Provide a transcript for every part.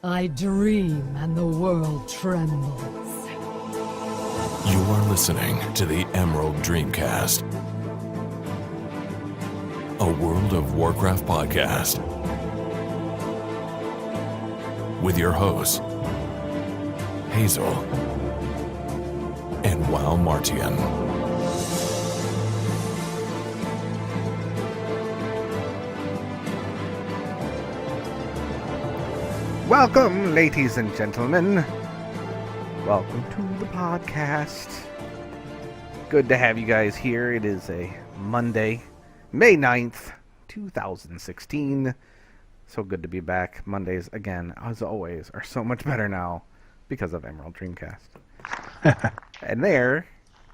I dream and the world trembles. You are listening to the Emerald Dreamcast, a World of Warcraft podcast, with your hosts, Hazel and Wow Martian. Welcome, ladies and gentlemen. Welcome to the podcast. Good to have you guys here. It is a Monday, May 9th, 2016. So good to be back. Mondays, again, as always, are so much better now because of Emerald Dreamcast. And there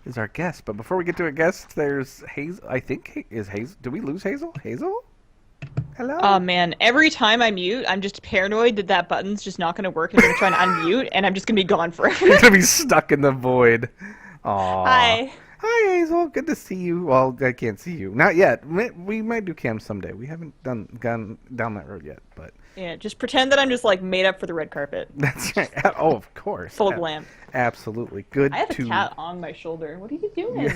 is our guest. But before we get to a guest, there's Hazel. I think is Hazel. Did we lose Hazel? Hazel? Hello? Oh man, every time I mute, I'm just paranoid that that button's just not going to work. I'm going to try to unmute, and I'm just going to be gone forever. You're going to be stuck in the void. Aww. Hi. Hi, Hazel. Good to see you. Well, I can't see you. Not yet. We might do cam someday. We haven't gone down that road yet, but... Yeah, just pretend that I'm just, like, made up for the red carpet. That's right. Oh, of course. Full glam. Absolutely. Good to... I have a cat on my shoulder. What are you doing?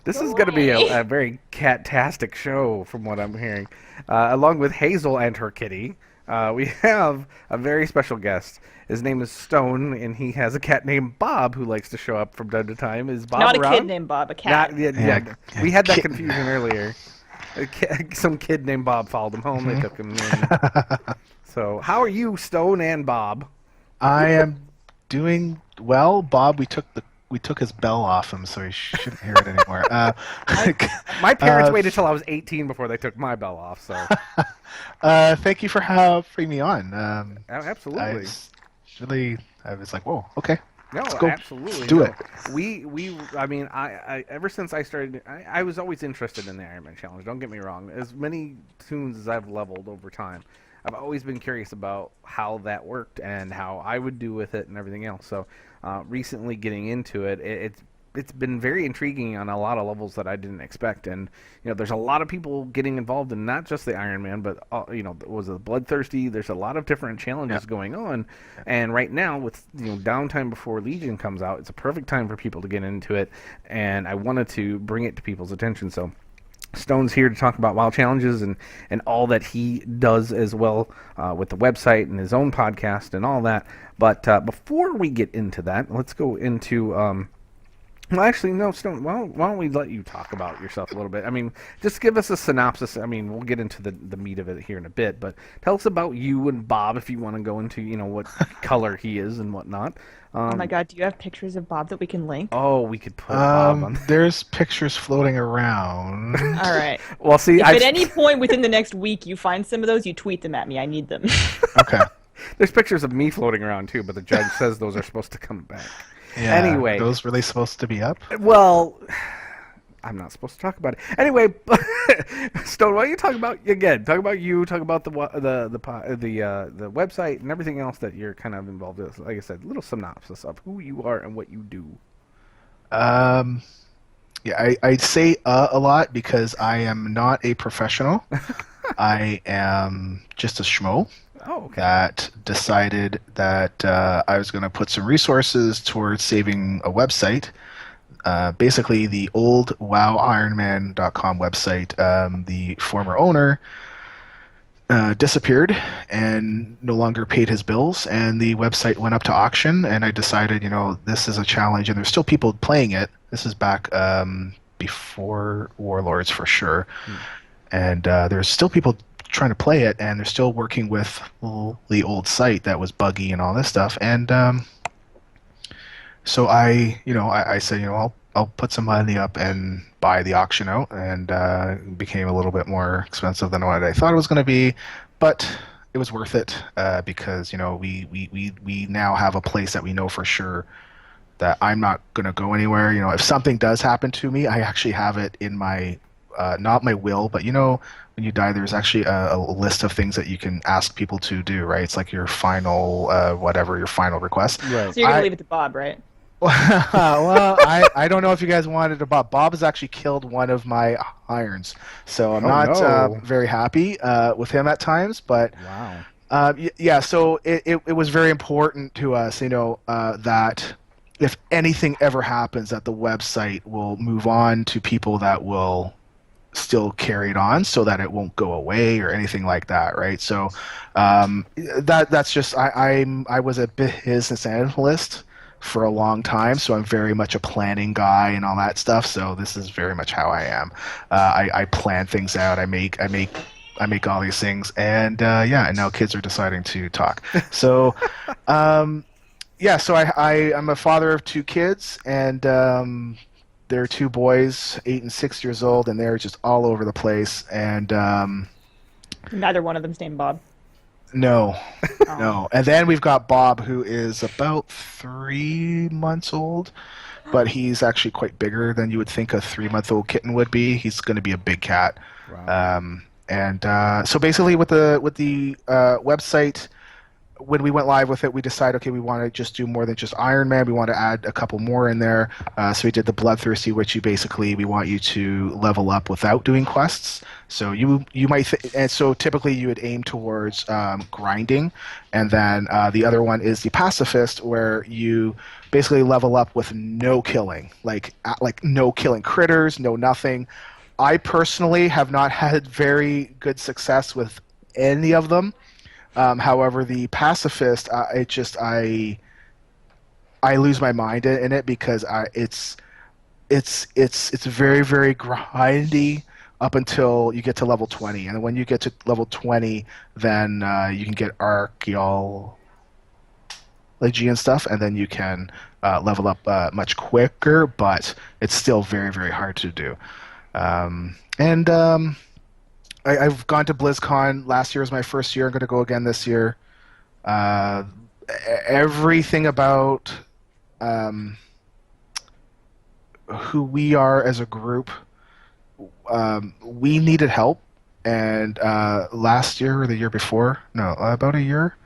This is going to be a very cat-tastic show, from what I'm hearing. Along with Hazel and her kitty, we have a very special guest. His name is Stone, and he has a cat named Bob who likes to show up from time to time. Is Bob Not around? a kid named Bob, a cat. Yeah, we had that confusion earlier. Some kid named Bob followed him home. They took him in. So, how are you, Stone and Bob? I am doing well. Bob, we took his bell off him, so he shouldn't hear it anymore. My parents waited till I was 18 before they took my bell off. So, thank you for having me on. Absolutely. I was like, whoa, okay. No, let's go. Absolutely. Do it. I mean, I ever since I started, I was always interested in the Iron Man challenge. Don't get me wrong. As many tunes as I've leveled over time, I've always been curious about how that worked and how I would do with it and everything else. So, recently getting into it, it's been very intriguing on a lot of levels that I didn't expect. And there's a lot of people getting involved in not just the Iron Man, but was it Bloodthirsty? There's a lot of different challenges going on. And right now, with downtime before Legion comes out, it's a perfect time for people to get into it. And I wanted to bring it to people's attention. So Stone's here to talk about WoW challenges and all that he does as well with the website and his own podcast and all that. But before we get into that, let's go into... Well, actually, no, Stone, why don't we let you talk about yourself a little bit? I mean, just give us a synopsis. I mean, we'll get into the meat of it here in a bit, but tell us about you and Bob if you want to go into, what color he is and whatnot. Oh my god, do you have pictures of Bob that we can link? Oh, we could put Bob on. There's pictures floating around. All right. Well, see, if at any point within the next week you find some of those, you tweet them at me. I need them. Okay. There's pictures of me floating around, too, but the judge says those are supposed to come back. Yeah, anyway, those really supposed to be up? Well, I'm not supposed to talk about it. Anyway, Stone, why don't you talk about again? Talk about you. Talk about the website and everything else that you're kind of involved with. Like I said, a little synopsis of who you are and what you do. Yeah, I say a lot because I am not a professional. I am just a schmo. Oh, okay. That decided that I was going to put some resources towards saving a website. Basically, the old wowironman.com website, the former owner disappeared and no longer paid his bills, and the website went up to auction, and I decided, this is a challenge, and there's still people playing it. This is back before Warlords for sure. And there's still people trying to play it, and they're still working with the old site that was buggy and all this stuff. And so I said, I'll put some money up and buy the auction out, and it became a little bit more expensive than what I thought it was going to be, but it was worth it because we now have a place that we know for sure that I'm not going to go anywhere. If something does happen to me, I actually have it in my not my will, but when you die, there's actually a list of things that you can ask people to do, right? It's like your final, your final request. Right. So you're going to leave it to Bob, right? Well, I don't know if you guys wanted to. Bob has actually killed one of my irons, so I'm not very happy with him at times. But wow. Yeah, so it was very important to us, that if anything ever happens, that the website will move on to people that will still carry it on, so that it won't go away or anything like that, right? So that's just I was a business analyst for a long time, so I'm very much a planning guy and all that stuff. So this is very much how I am. I plan things out. I make all these things, and yeah, and now kids are deciding to talk. So, yeah, so I'm a father of two kids, and they're two boys, 8 and 6 years old, and they're just all over the place. And Neither one of them's named Bob. no, Oh. no. And then we've got Bob, who is about 3 months old, but he's actually quite bigger than you would think a 3-month-old kitten would be. He's going to be a big cat. Wow. And so basically, with the website, when we went live with it, we decided, okay, we want to just do more than just Iron Man. We want to add a couple more in there. So we did the Bloodthirsty, which we want you to level up without doing quests. So you might, and so typically you would aim towards grinding, and then the other one is the Pacifist, where you basically level up with no killing, like no killing critters, no nothing. I personally have not had very good success with any of them. However, the Pacifist, I lose my mind in it, because it's very, very grindy up until you get to level 20, and when you get to level 20, then you can get archaeology and stuff, and then you can level up much quicker, but it's still very, very hard to do. I've gone to BlizzCon. Last year was my first year. I'm going to go again this year. Everything about who we are as a group, we needed help. And last year or the year before, no, about a year.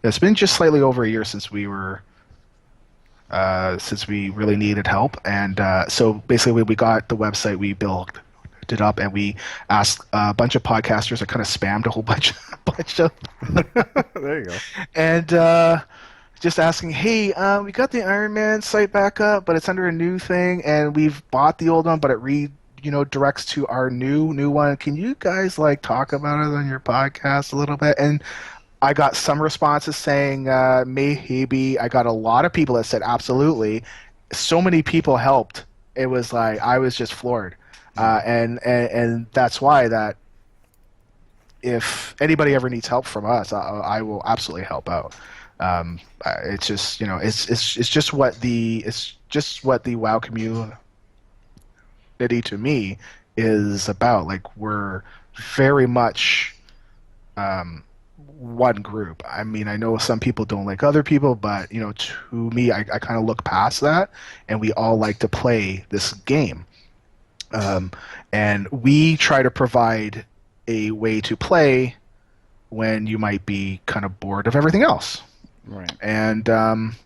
It's been just slightly over a year since we really needed help. And so basically, when we got the website, we built it up, and we asked a bunch of podcasters. I kind of spammed a whole bunch of There you go. and just asking, hey, we got the Iron Man site back up, but it's under a new thing, and we've bought the old one, but it directs to our new one. Can you guys talk about it on your podcast a little bit? And I got some responses saying maybe. I got a lot of people that said absolutely. So many people helped. It was I was just floored. And that's why that if anybody ever needs help from us, I will absolutely help out. It's just it's just what the WoW community to me is about. We're very much one group. I mean, I know some people don't like other people, but to me, I kind of look past that, and we all like to play this game. And we try to provide a way to play when you might be kind of bored of everything else. Right. And and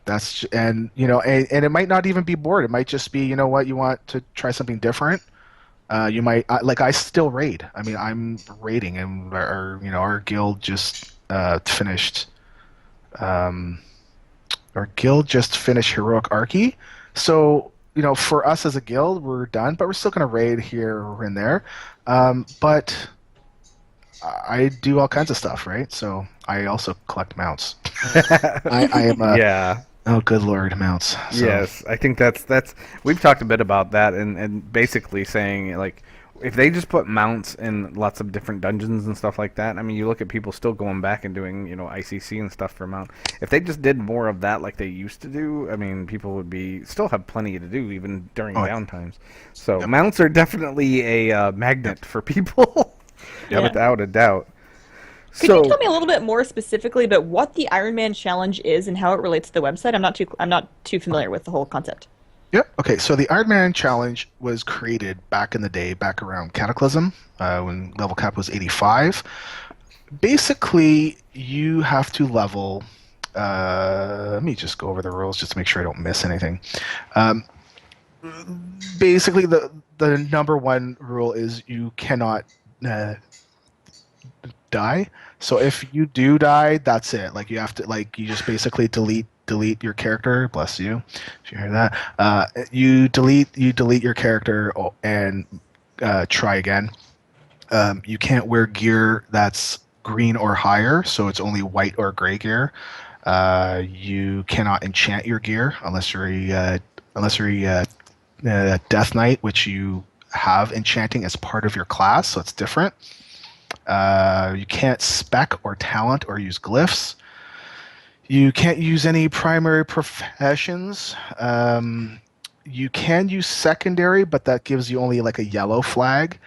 it might not even be bored. It might just be, you want to try something different. You might I still raid. I mean, I'm raiding, and our guild just finished. Our guild just finished Heroic Archie, so. For us as a guild, we're done, but we're still going to raid here and there. But I do all kinds of stuff, right? So I also collect mounts. I am a... Yeah. Oh, good lord, mounts. So, Yes, I think that's we've talked a bit about that, and basically saying if they just put mounts in lots of different dungeons and stuff like that. I mean, you look at people still going back and doing ICC and stuff for mount. If they just did more of that like they used to do, I mean, people would still have plenty to do even during downtimes. So mounts are definitely a magnet for people, without a doubt. Could you tell me a little bit more specifically about what the Iron Man challenge is and how it relates to the website? I'm not too familiar with the whole concept. Yeah. Okay. So the Iron Man challenge was created back in the day, back around Cataclysm, when level cap was 85. Basically, you have to level. Let me just go over the rules just to make sure I don't miss anything. Basically, the number one rule is you cannot die. So if you do die, that's it. Like you have to you just basically delete your character. Bless you, if you hear that. You delete your character and try again. You can't wear gear that's green or higher, so it's only white or gray gear. You cannot enchant your gear unless you're a Death Knight, which you have enchanting as part of your class, so it's different. You can't spec or talent or use glyphs. You can't use any primary professions. You can use secondary, but that gives you only like a yellow flag.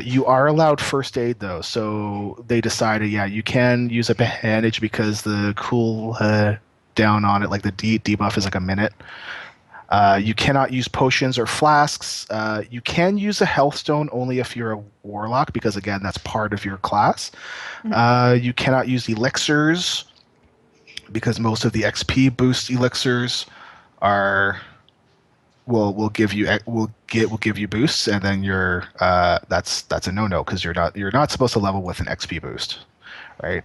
You are allowed first aid though, so they decided, you can use a bandage because the cool down on it, like the debuff is like a minute. You cannot use potions or flasks. You can use a health stone only if you're a warlock, because again, that's part of your class. You cannot use elixirs because most of the XP boost elixirs will give you boosts, and then that's a no because you're not supposed to level with an XP boost, right?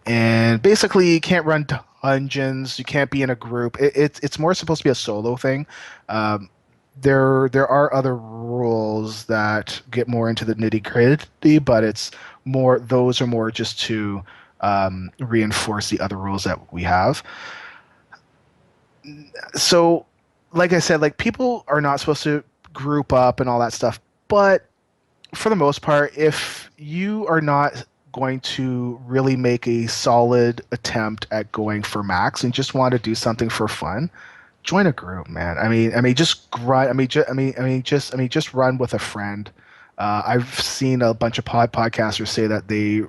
And basically you can't run dungeons, you can't be in a group. It's more supposed to be a solo thing. There are other rules that get more into the nitty-gritty, but those are more just to reinforce the other rules that we have. So like I said, like people are not supposed to group up and all that stuff, but for the most part, if you are not going to really make a solid attempt at going for max and just want to do something for fun, join a group, man. Just run with a friend. I've seen a bunch of podcasters say that they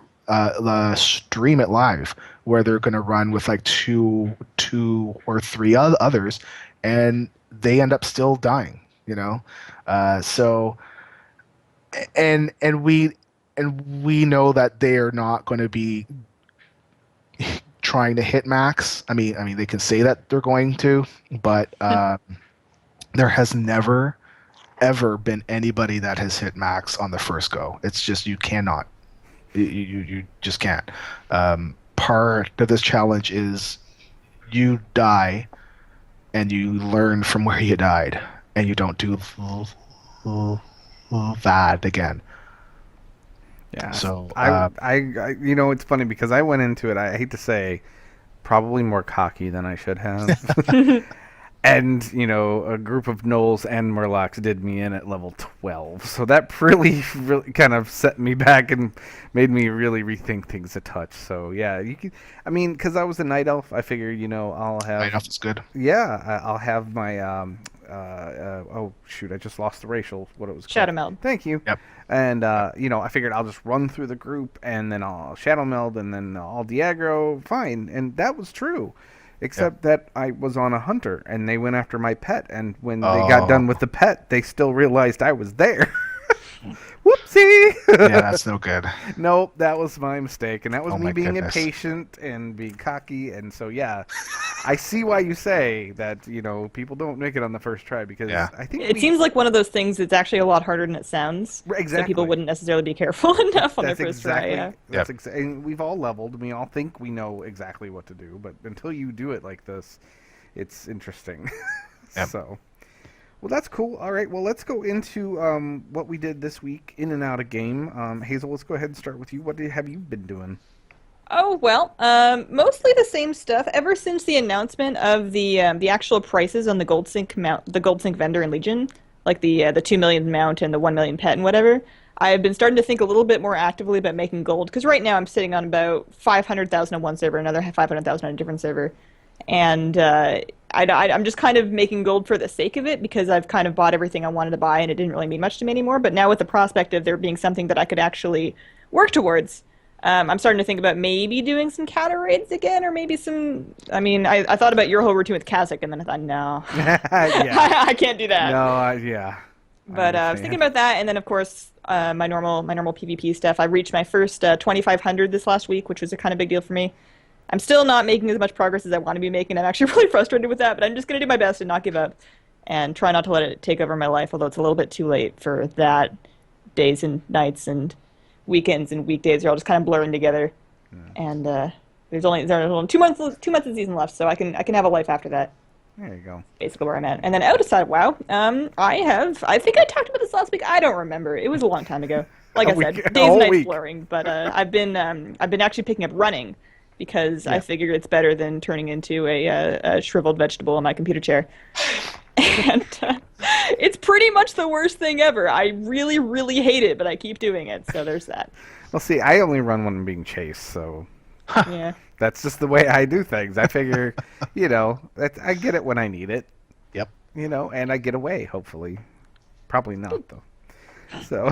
stream it live, where they're going to run with like two or three others, and they end up still dying, so and we know that they are not going to be trying to hit max. I mean they can say that they're going to, but there has never ever been anybody that has hit max on the first go. It's just you cannot. You just can't. Part of this challenge is you die and you learn from where you died, and you don't do that again. Yeah. So I it's funny because I went into it, I hate to say, probably more cocky than I should have. And, a group of gnolls and murlocs did me in at level 12. So that really kind of set me back and made me really rethink things a touch. So, yeah, because I was a night elf, I figured, I'll have... Night elf is good. Yeah, I'll have my... oh, shoot, I just lost the racial, what it was called. Shadow meld. Thank you. Yep. And, I figured I'll just run through the group, and then I'll shadow meld, and then I'll de-aggro, fine. And that was true. Except that I was on a hunter, and they went after my pet, and when they got done with the pet, they still realized I was there. Whoopsie! Yeah, that's no good. Nope, that was my mistake, and that was me being goodness. impatient and being cocky, and so yeah, I see why you say that, people don't make it on the first try, because I think it seems like one of those things that's actually a lot harder than it sounds. Exactly. So people wouldn't necessarily be careful enough on their first try. Yeah. And we've all leveled, we all think we know exactly what to do, but until you do it like this, it's interesting. Yep. So... Well, that's cool. All right. Well, let's go into what we did this week in and out of game. Hazel, let's go ahead and start with you. What have you been doing? Oh, well, mostly the same stuff. Ever since the announcement of the actual prices on the Gold Sync vendor in Legion, like the 2 million mount and the 1 million pet and whatever, I've been starting to think a little bit more actively about making gold. Because right now I'm sitting on about 500,000 on one server, another 500,000 on a different server. And I'm just kind of making gold for the sake of it, because I've kind of bought everything I wanted to buy and it didn't really mean much to me anymore. But now with the prospect of there being something that I could actually work towards, I'm starting to think about maybe doing some counter raids again, or maybe some... I thought about your whole routine with Kazakh, and then I thought, no. I can't do that. No, But I was thinking about that, and then, of course, my normal PvP stuff. I reached my first 2,500 this last week, which was a kind of big deal for me. I'm still not making as much progress as I want to be making. I'm actually really frustrated with that, but I'm just going to do my best and not give up and try not to let it take over my life, although it's a little bit too late for that, days and nights and weekends and weekdays are all just kind of blurring together. And there's only 2 months of season left, so I can have a life after that. There you go. Basically where I'm at. And then outside of WoW, I think I talked about this last week. I don't remember. It was a long time ago. Like I said, days and nights blurring. But I've been actually picking up running because I figured it's better than turning into a shriveled vegetable in my computer chair. And it's pretty much the worst thing ever. I really, really hate it, but I keep doing it. So there's that. Well, see, I only run when I'm being chased, so Yeah. that's just the way I do things. I figure, I get it when I need it. Yep. And I get away, hopefully. Probably not, though. So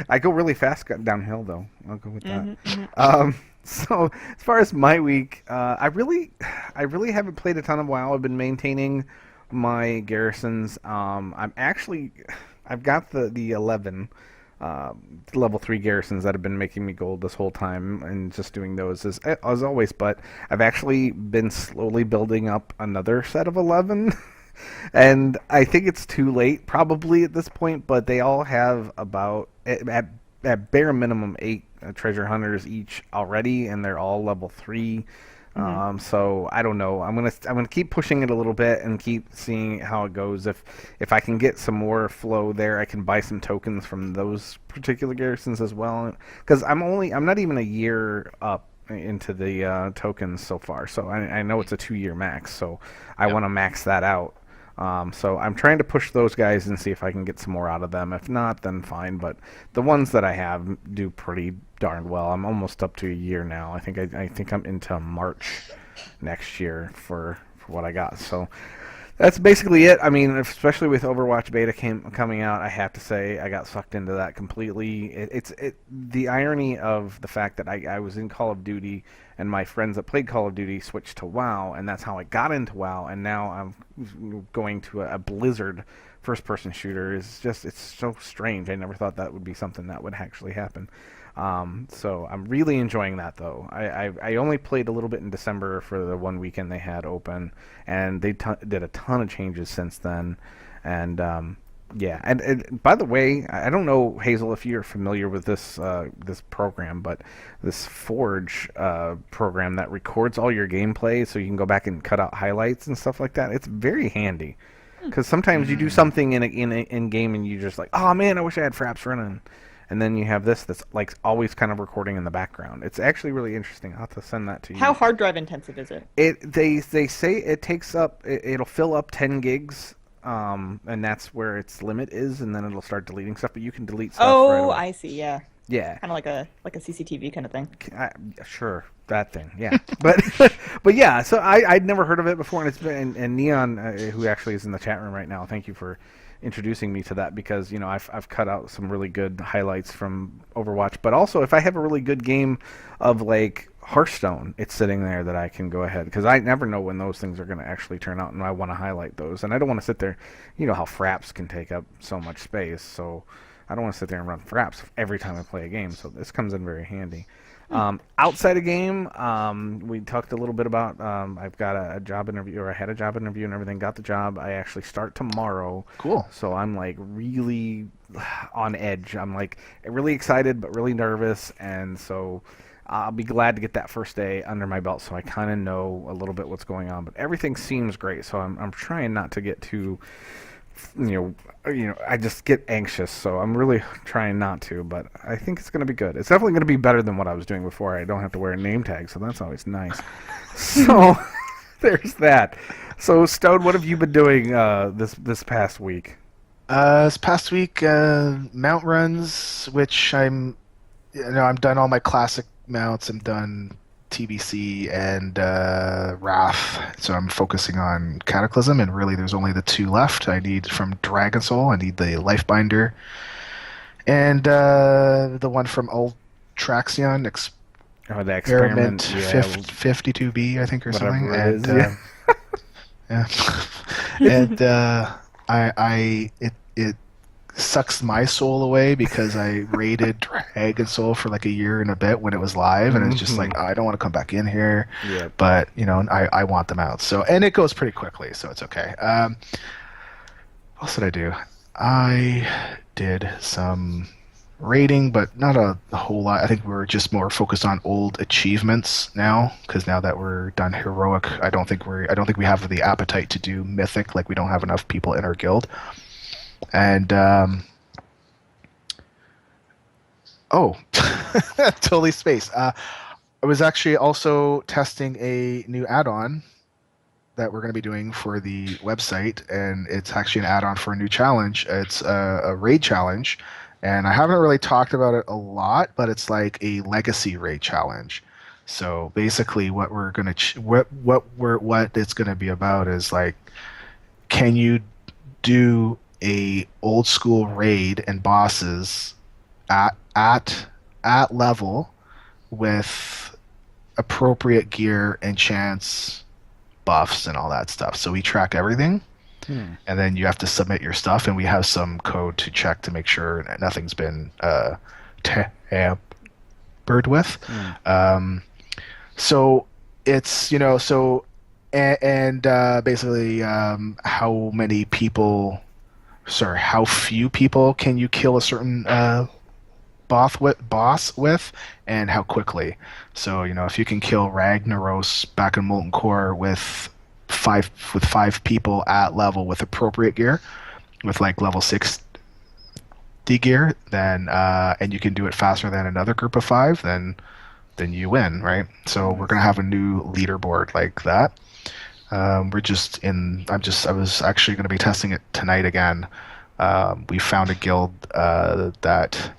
I go really fast downhill, though. I'll go with that. So as far as my week, I really haven't played a ton of WoW. I've been maintaining my garrisons. I've got the 11 level 3 garrisons that have been making me gold this whole time, and just doing those as always. But I've actually been slowly building up another set of 11. And I think it's too late probably at this point, but they all have about at bare minimum 8 treasure hunters each already, and they're all level 3. So I don't know. I'm gonna keep pushing it a little bit and keep seeing how it goes. If I can get some more flow there, I can buy some tokens from those particular garrisons as well. Because I'm not even a year up into the tokens so far. So I know it's a 2-year max. So I want to max that out. So I'm trying to push those guys and see if I can get some more out of them. If not, then fine. But the ones that I have do pretty darn well. I'm almost up to a year now. I think I'm into March next year for what I got. So that's basically it. I mean, especially with Overwatch beta coming out, I have to say I got sucked into that completely. It's the irony of the fact that I was in Call of Duty, and my friends that played Call of Duty switched to WoW, and that's how I got into WoW, and now I'm going to a Blizzard first-person shooter. It's so strange. I never thought that would be something that would actually happen. So I'm really enjoying that, though. I only played a little bit in December for the one weekend they had open, and they did a ton of changes since then. And yeah, and by the way, I don't know, Hazel, if you're familiar with this program, but this Forge program that records all your gameplay, so you can go back and cut out highlights and stuff like that. It's very handy, because sometimes you do something in game and you're just like, oh man, I wish I had Fraps running. And then you have this that's like always kind of recording in the background. It's actually really interesting. I'll have to send that to you. How hard drive intensive is it? They say it takes up, it'll fill up 10 gigs, and that's where its limit is, and then it'll start deleting stuff. But you can delete stuff. Oh, right away. I see. Yeah. Yeah. Kind of like a CCTV kind of thing. Sure, that thing. Yeah. but yeah. So I'd never heard of it before, and it's been and Neon, who actually is in the chat room right now. Thank you for introducing me to that, because I've cut out some really good highlights from Overwatch, but also if I have a really good game of like Hearthstone, it's sitting there that I can go ahead, because I never know when those things are going to actually turn out, and I want to highlight those, and I don't want to sit there, how Fraps can take up so much space, so I don't want to sit there and run Fraps every time I play a game, so this comes in very handy. Outside of game, we talked a little bit about, I've got a job interview, or I had a job interview and everything, got the job. I actually start tomorrow. Cool. So I'm like really on edge. I'm like really excited, but really nervous. And so I'll be glad to get that first day under my belt, so I kind of know a little bit what's going on. But everything seems great, so I'm trying not to get too, I just get anxious, so I'm really trying not to, but I think it's going to be good. It's definitely going to be better than what I was doing before. I don't have to wear a name tag, so that's always nice. So there's that. So Stone, what have you been doing this past week? This past week, mount runs, which I'm done all my classic mounts. I'm done TBC and Wrath, so I'm focusing on Cataclysm, and really there's only the 2 left. I need from Dragon Soul, I need the Lifebinder, and the one from Ultraxion, the experiment 52B, I think, or something. It And is, and it sucks my soul away, because I raided Dragon Soul for like a year and a bit when it was live, and it's just like, I don't want to come back in here. Yeah. But I want them out. So, and it goes pretty quickly, so it's okay. What else did I do? I did some raiding, but not a whole lot. I think we're just more focused on old achievements now, because now that we're done heroic, I don't think we have the appetite to do mythic. Like we don't have enough people in our guild. And oh, totally spaced. I was actually also testing a new add-on that we're going to be doing for the website, and it's actually an add-on for a new challenge. It's a raid challenge, and I haven't really talked about it a lot, but it's like a legacy raid challenge. So basically, what we're going to what it's going to be about is like, can you do a old school raid and bosses at level with appropriate gear and chance buffs and all that stuff. So we track everything, and then you have to submit your stuff, and we have some code to check to make sure nothing's been tampered with. So it's basically how few people can you kill a certain boss with, and how quickly. So if you can kill Ragnaros back in Molten Core with five people at level with appropriate gear, with like level 60 gear, then and you can do it faster than another group of 5, then you win, right? So we're gonna have a new leaderboard like that. I was actually going to be testing it tonight again. We found a guild that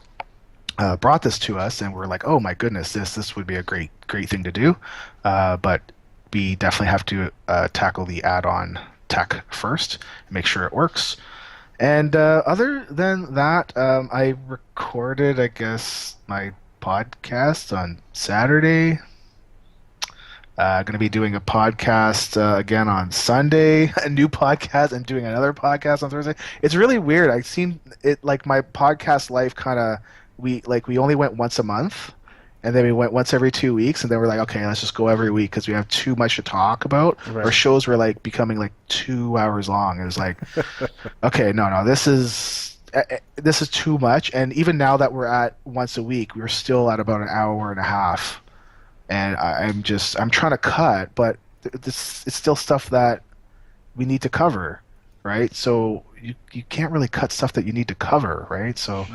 brought this to us, and we're like, oh my goodness, this would be a great thing to do. But we definitely have to tackle the add-on tech first, make sure it works. And other than that, I recorded, I guess, my podcast on Saturday. Going to be doing a podcast again on Sunday, a new podcast, and doing another podcast on Thursday. It's really weird. I've seen it, like my podcast life kind of, we only went once a month, and then we went once every 2 weeks, and then we're like, okay, let's just go every week because we have too much to talk about. Right. Our shows were like becoming like 2 hours long. It was like, okay, no, this is too much. And even now that we're at once a week, we're still at about an hour and a half. And I'm trying to cut, but it's still stuff that we need to cover, right? So you can't really cut stuff that you need to cover, right? So,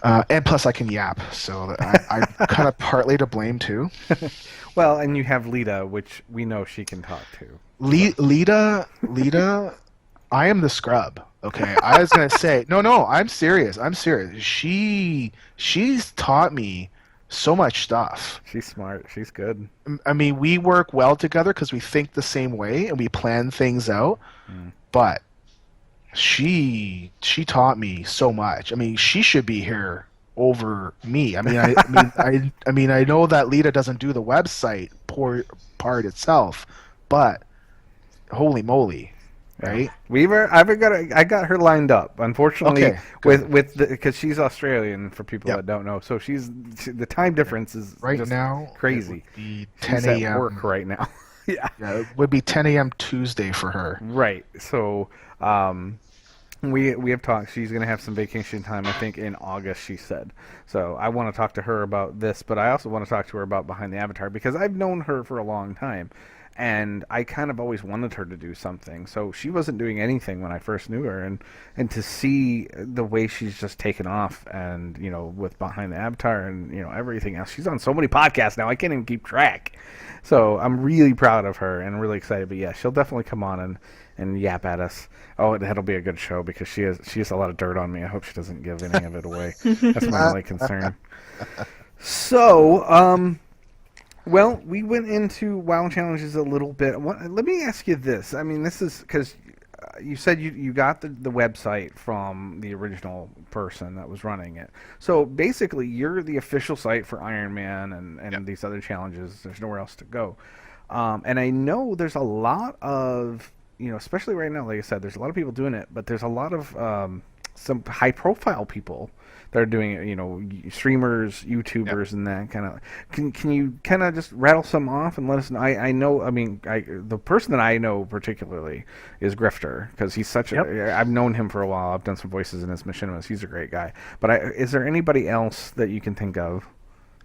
and plus I can yap, so I'm kind of partly to blame too. Well, and you have Lita, which we know she can talk to. Lita, I am the scrub. Okay, I was gonna say no. I'm serious. She's taught me so much stuff. She's smart. She's good. I mean, we work well together because we think the same way and we plan things out. But she taught me so much. I mean, she should be here over me. I mean, I know that Lita doesn't do the website part itself, but holy moly. Right, I got her lined up. Unfortunately, okay, with because she's Australian. For people that don't know, so the time difference is right just now crazy. It would be 10 a.m. She's at work right now. yeah, it would be 10 a.m. Tuesday for her. Right. So, we have talked. She's going to have some vacation time, I think, in August. She said. So I want to talk to her about this, but I also want to talk to her about Behind the Avatar because I've known her for a long time. And I kind of always wanted her to do something. So she wasn't doing anything when I first knew her. And to see the way she's just taken off and, with Behind the Avatar and, everything else. She's on so many podcasts now, I can't even keep track. So I'm really proud of her and really excited. But yeah, she'll definitely come on and yap at us. Oh, that'll be a good show because she has a lot of dirt on me. I hope she doesn't give any of it away. That's my only concern. So, well, we went into WoW challenges a little bit. Let me ask you this. I mean, this is because you said you got the website from the original person that was running it. So basically, you're the official site for Iron Man and these other challenges. There's nowhere else to go. And I know there's a lot of, especially right now, like I said, there's a lot of people doing it, but there's a lot of some high profile people that are doing it. Streamers, YouTubers, and that kind of. Can you kind of just rattle some off and let us know? I know. I mean, the person that I know particularly is Grifter, because he's such a. I've known him for a while. I've done some voices in his machinimas. He's a great guy. But is there anybody else that you can think of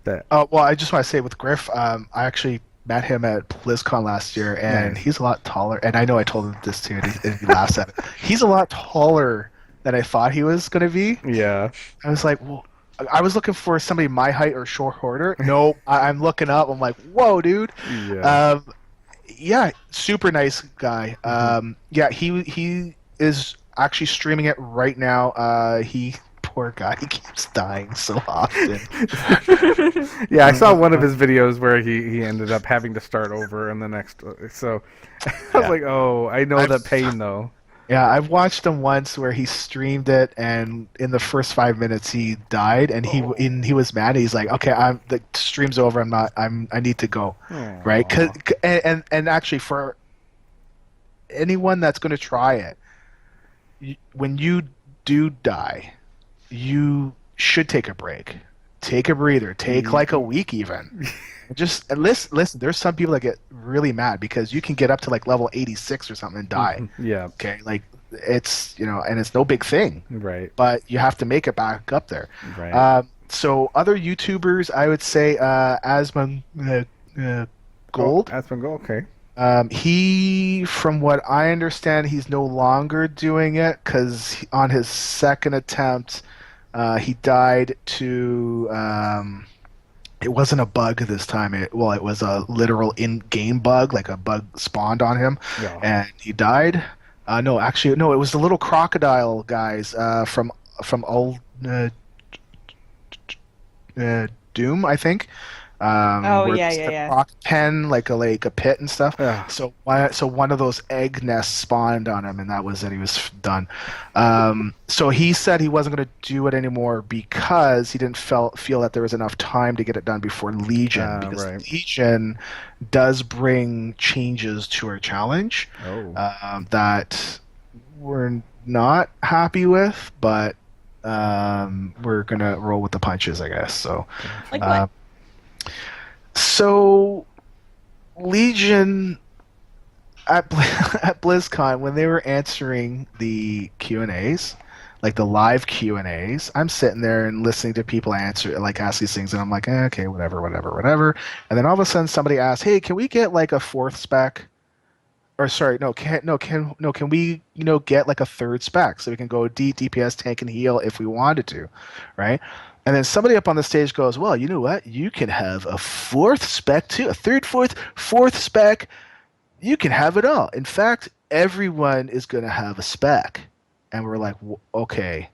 that? Well, I just want to say with Griff, I actually met him at BlizzCon last year, and he's a lot taller. And I know I told him this too, and he laughs at it. He's a lot taller than I thought he was going to be. Yeah. I was like, well, I was looking for somebody my height or shorter. Nope. I'm looking up. I'm like, whoa, dude. Yeah. Super nice guy. He is actually streaming it right now. Poor guy, he keeps dying so often. Yeah, I saw one of his videos where he ended up having to start over in the next. So I was like, oh, I know that pain though. Yeah, I've watched him once where he streamed it, and in the first 5 minutes he died, and he was mad. He's like, okay, the stream's over. I need to go, right? And actually, for anyone that's going to try it, when you do die, you should take a break, take a breather, take like a week even. Just listen. There's some people that get really mad because you can get up to like level 86 or something and die. Yeah. Okay. Like it's and it's no big thing. Right. But you have to make it back up there. Right. So other YouTubers, I would say Asmongold. Asmongold. Okay. He, from what I understand, he's no longer doing it because on his second attempt, he died to. It wasn't a bug this time. It was a literal in-game bug, like a bug spawned on him, and he died. No, it was the little crocodile guys from old Doom, I think. Rock pen, like a pit and stuff. Yeah. So one of those egg nests spawned on him, and that was it. He was done. So he said he wasn't going to do it anymore because he didn't feel that there was enough time to get it done before Legion. Because Legion does bring changes to our challenge that we're not happy with, but we're gonna roll with the punches, I guess. So. Like what? So, Legion at BlizzCon, when they were answering the Q&As, like the live Q&As, I'm sitting there and listening to people ask these things, and I'm like, okay, whatever. And then all of a sudden, somebody asks, "Hey, can we get like a fourth spec?" Or sorry, can we get like a third spec so we can go DPS, tank, and heal if we wanted to, right? And then somebody up on the stage goes, well, you know what? You can have a fourth spec too, a third, fourth spec. You can have it all. In fact, everyone is going to have a spec. And we're like, okay.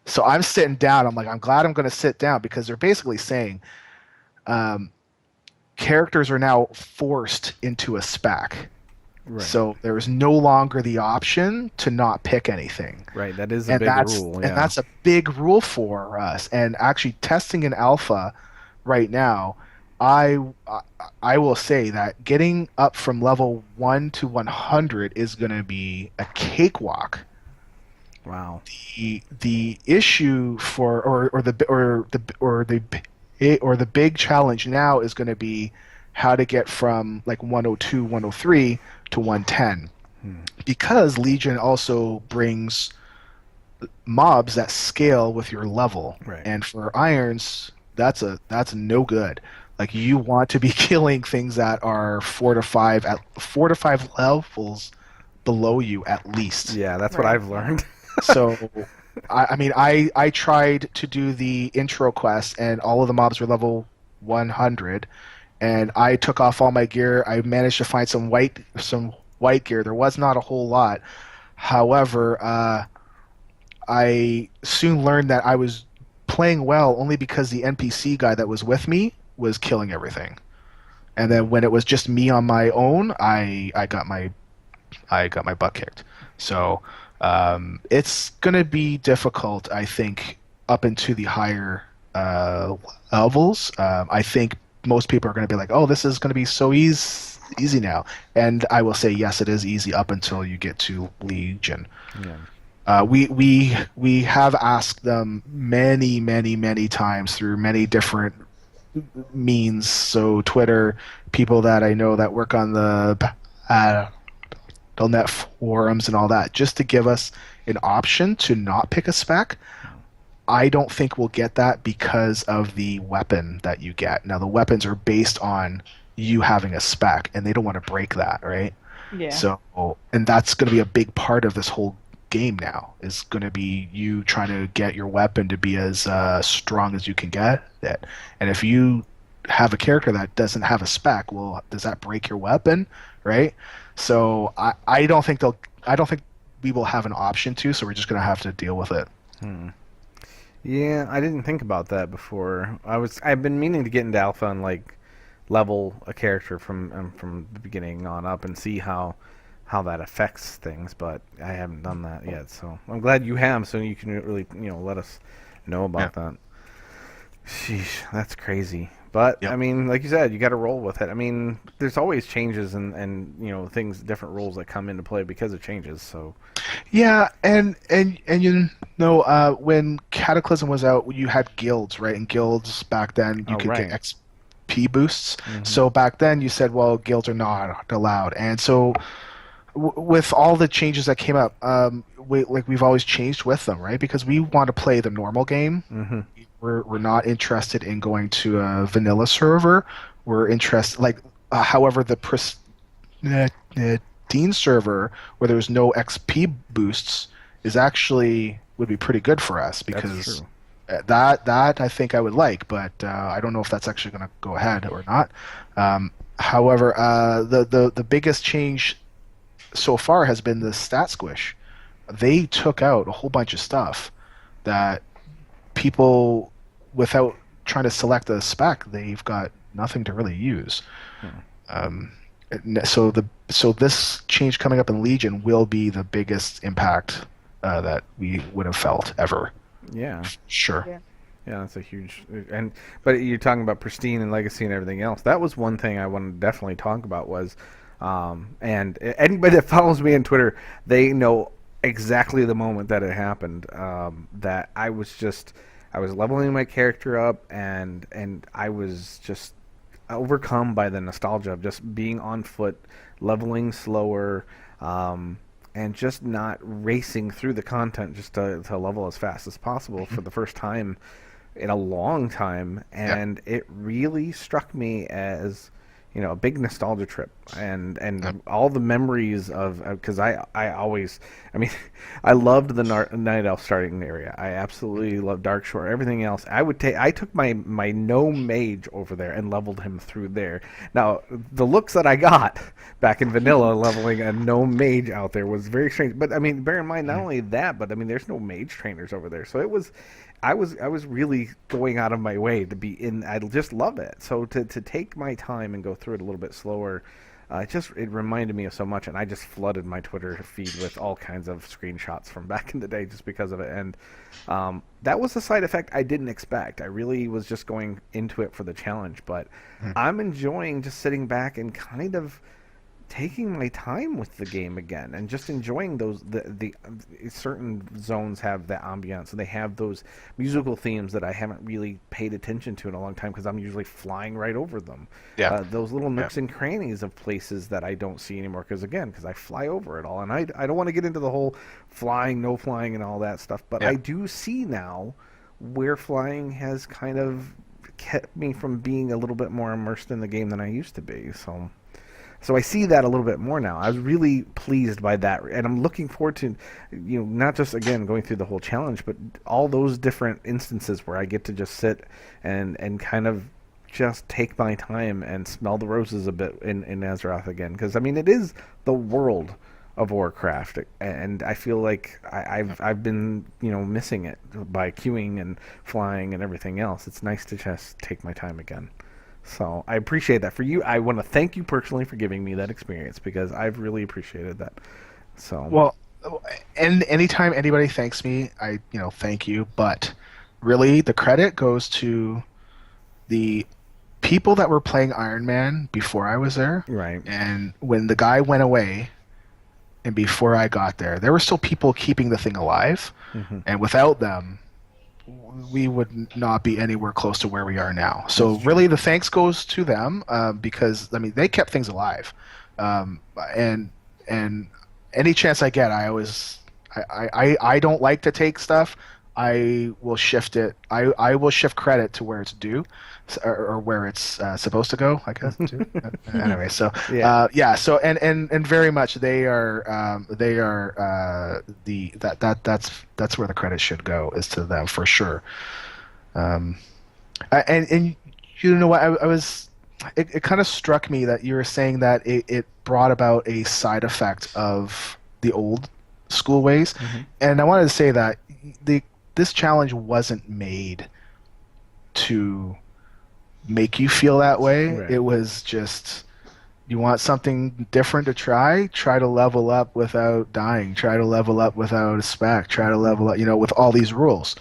So I'm sitting down. I'm like, I'm glad I'm going to sit down because they're basically saying characters are now forced into a spec. Right. So there is no longer the option to not pick anything. Right, that is a big rule. Yeah. And that's a big rule for us. And actually testing in alpha right now, I will say that getting up from level 1 to 100 is going to be a cakewalk. Wow. The issue for the big challenge now is going to be how to get from like 102, 103 to 110. Because Legion also brings mobs that scale with your level. Right. And for irons, that's no good. Like you want to be killing things that are 4 to 5 levels below you at least. Yeah, that's what I've learned. So I tried to do the intro quest and all of the mobs were level 100. And I took off all my gear. I managed to find some white gear. There was not a whole lot. However, I soon learned that I was playing well only because the NPC guy that was with me was killing everything. And then when it was just me on my own, I got my butt kicked. So it's gonna be difficult, I think, up into the higher levels. I think most people are going to be like, oh, this is going to be so easy now. And I will say, yes, it is easy up until you get to Legion. Yeah. We have asked them many times through many different means. So Twitter, people that I know that work on the .net forums and all that, just to give us an option to not pick a spec. I don't think we'll get that because of the weapon that you get. Now the weapons are based on you having a spec, and they don't want to break that, right? Yeah. So, and that's going to be a big part of this whole game now, is going to be you trying to get your weapon to be as strong as you can get it. And if you have a character that doesn't have a spec, well, does that break your weapon, right? So I don't think we will have an option to, so we're just going to have to deal with it. Yeah, I didn't think about that before. I've been meaning to get into alpha and like level a character from the beginning on up and see how that affects things, but I haven't done that yet. So I'm glad you have, so you can really let us know about that. Sheesh, that's crazy. But Yep. I mean, like you said, you got to roll with it. I mean, there's always changes and things, different rules that come into play because of changes. So Yeah, and when Cataclysm was out, you had guilds, right? And guilds back then you could get XP boosts. So back then you said, well, guilds are not allowed, and so with all the changes that came up, we've always changed with them, right? Because we want to play the normal game. We're not interested in going to a vanilla server. We're interested, however, the Dean server where there's no XP boosts is actually would be pretty good for us, because that I think I would like, but I don't know if that's actually going to go ahead or not. However, the biggest change so far has been the stat squish. They took out a whole bunch of stuff that people, without trying to select a spec, they've got nothing to really use. So this change coming up in Legion will be the biggest impact that we would have felt ever. yeah. Sure. Yeah, that's a huge but you're talking about Pristine and Legacy and everything else. That was one thing I wanted to definitely talk about was, and anybody that follows me on Twitter, they know exactly the moment that it happened. That I was leveling my character up, and I was just overcome by the nostalgia of just being on foot, leveling slower, and just not racing through the content just to level as fast as possible for the first time in a long time. And it really struck me as a big nostalgia trip, and all the memories of, because I mean, I loved the Night Elf starting area. I absolutely loved Darkshore. Everything else, I took my no mage over there and leveled him through there. Now, the looks that I got back in vanilla leveling a no mage out there was very strange. But I mean, bear in mind, not only that, but I mean, there's no mage trainers over there, so it was. I was really going out of my way to be in. I just love it. So to take my time and go through it a little bit slower, it reminded me of so much, and I just flooded my Twitter feed with all kinds of screenshots from back in the day just because of it. And that was a side effect I didn't expect. I really was just going into it for the challenge, but I'm enjoying just sitting back and kind of taking my time with the game again, and just enjoying those the certain zones have that ambiance, and they have those musical themes that I haven't really paid attention to in a long time because I'm usually flying right over them. Those little nooks and crannies of places that I don't see anymore because I fly over it all, and I don't want to get into the whole flying, no flying, and all that stuff, but I do see now where flying has kind of kept me from being a little bit more immersed in the game than I used to be. So I see that a little bit more now. I was really pleased by that, and I'm looking forward to, not just again going through the whole challenge, but all those different instances where I get to just sit and kind of just take my time and smell the roses a bit in Azeroth again, because I mean it is the world of Warcraft, and I feel like I've been missing it by queuing and flying and everything else. It's nice to just take my time again. So I appreciate that for you. I want to thank you personally for giving me that experience, because I've really appreciated that. So well, and anytime anybody thanks me, I thank you. But really, the credit goes to the people that were playing Iron Man before I was there. Right. And when the guy went away, and before I got there, there were still people keeping the thing alive, and without them, we would not be anywhere close to where we are now. So really, the thanks goes to them because I mean they kept things alive, and any chance I get, I don't like to take stuff. I will shift it. I will shift credit to where it's due, or where it's supposed to go. I guess. Anyway, so yeah. So and very much they are that's where the credit should go, is to them for sure. And you know what, I was. It kind of struck me that you were saying that it brought about a side effect of the old school ways, and I wanted to say that this challenge wasn't made to make you feel that way. Right. It was just, you want something different to try to level up without dying, try to level up without a spec, try to level up, with all these rules.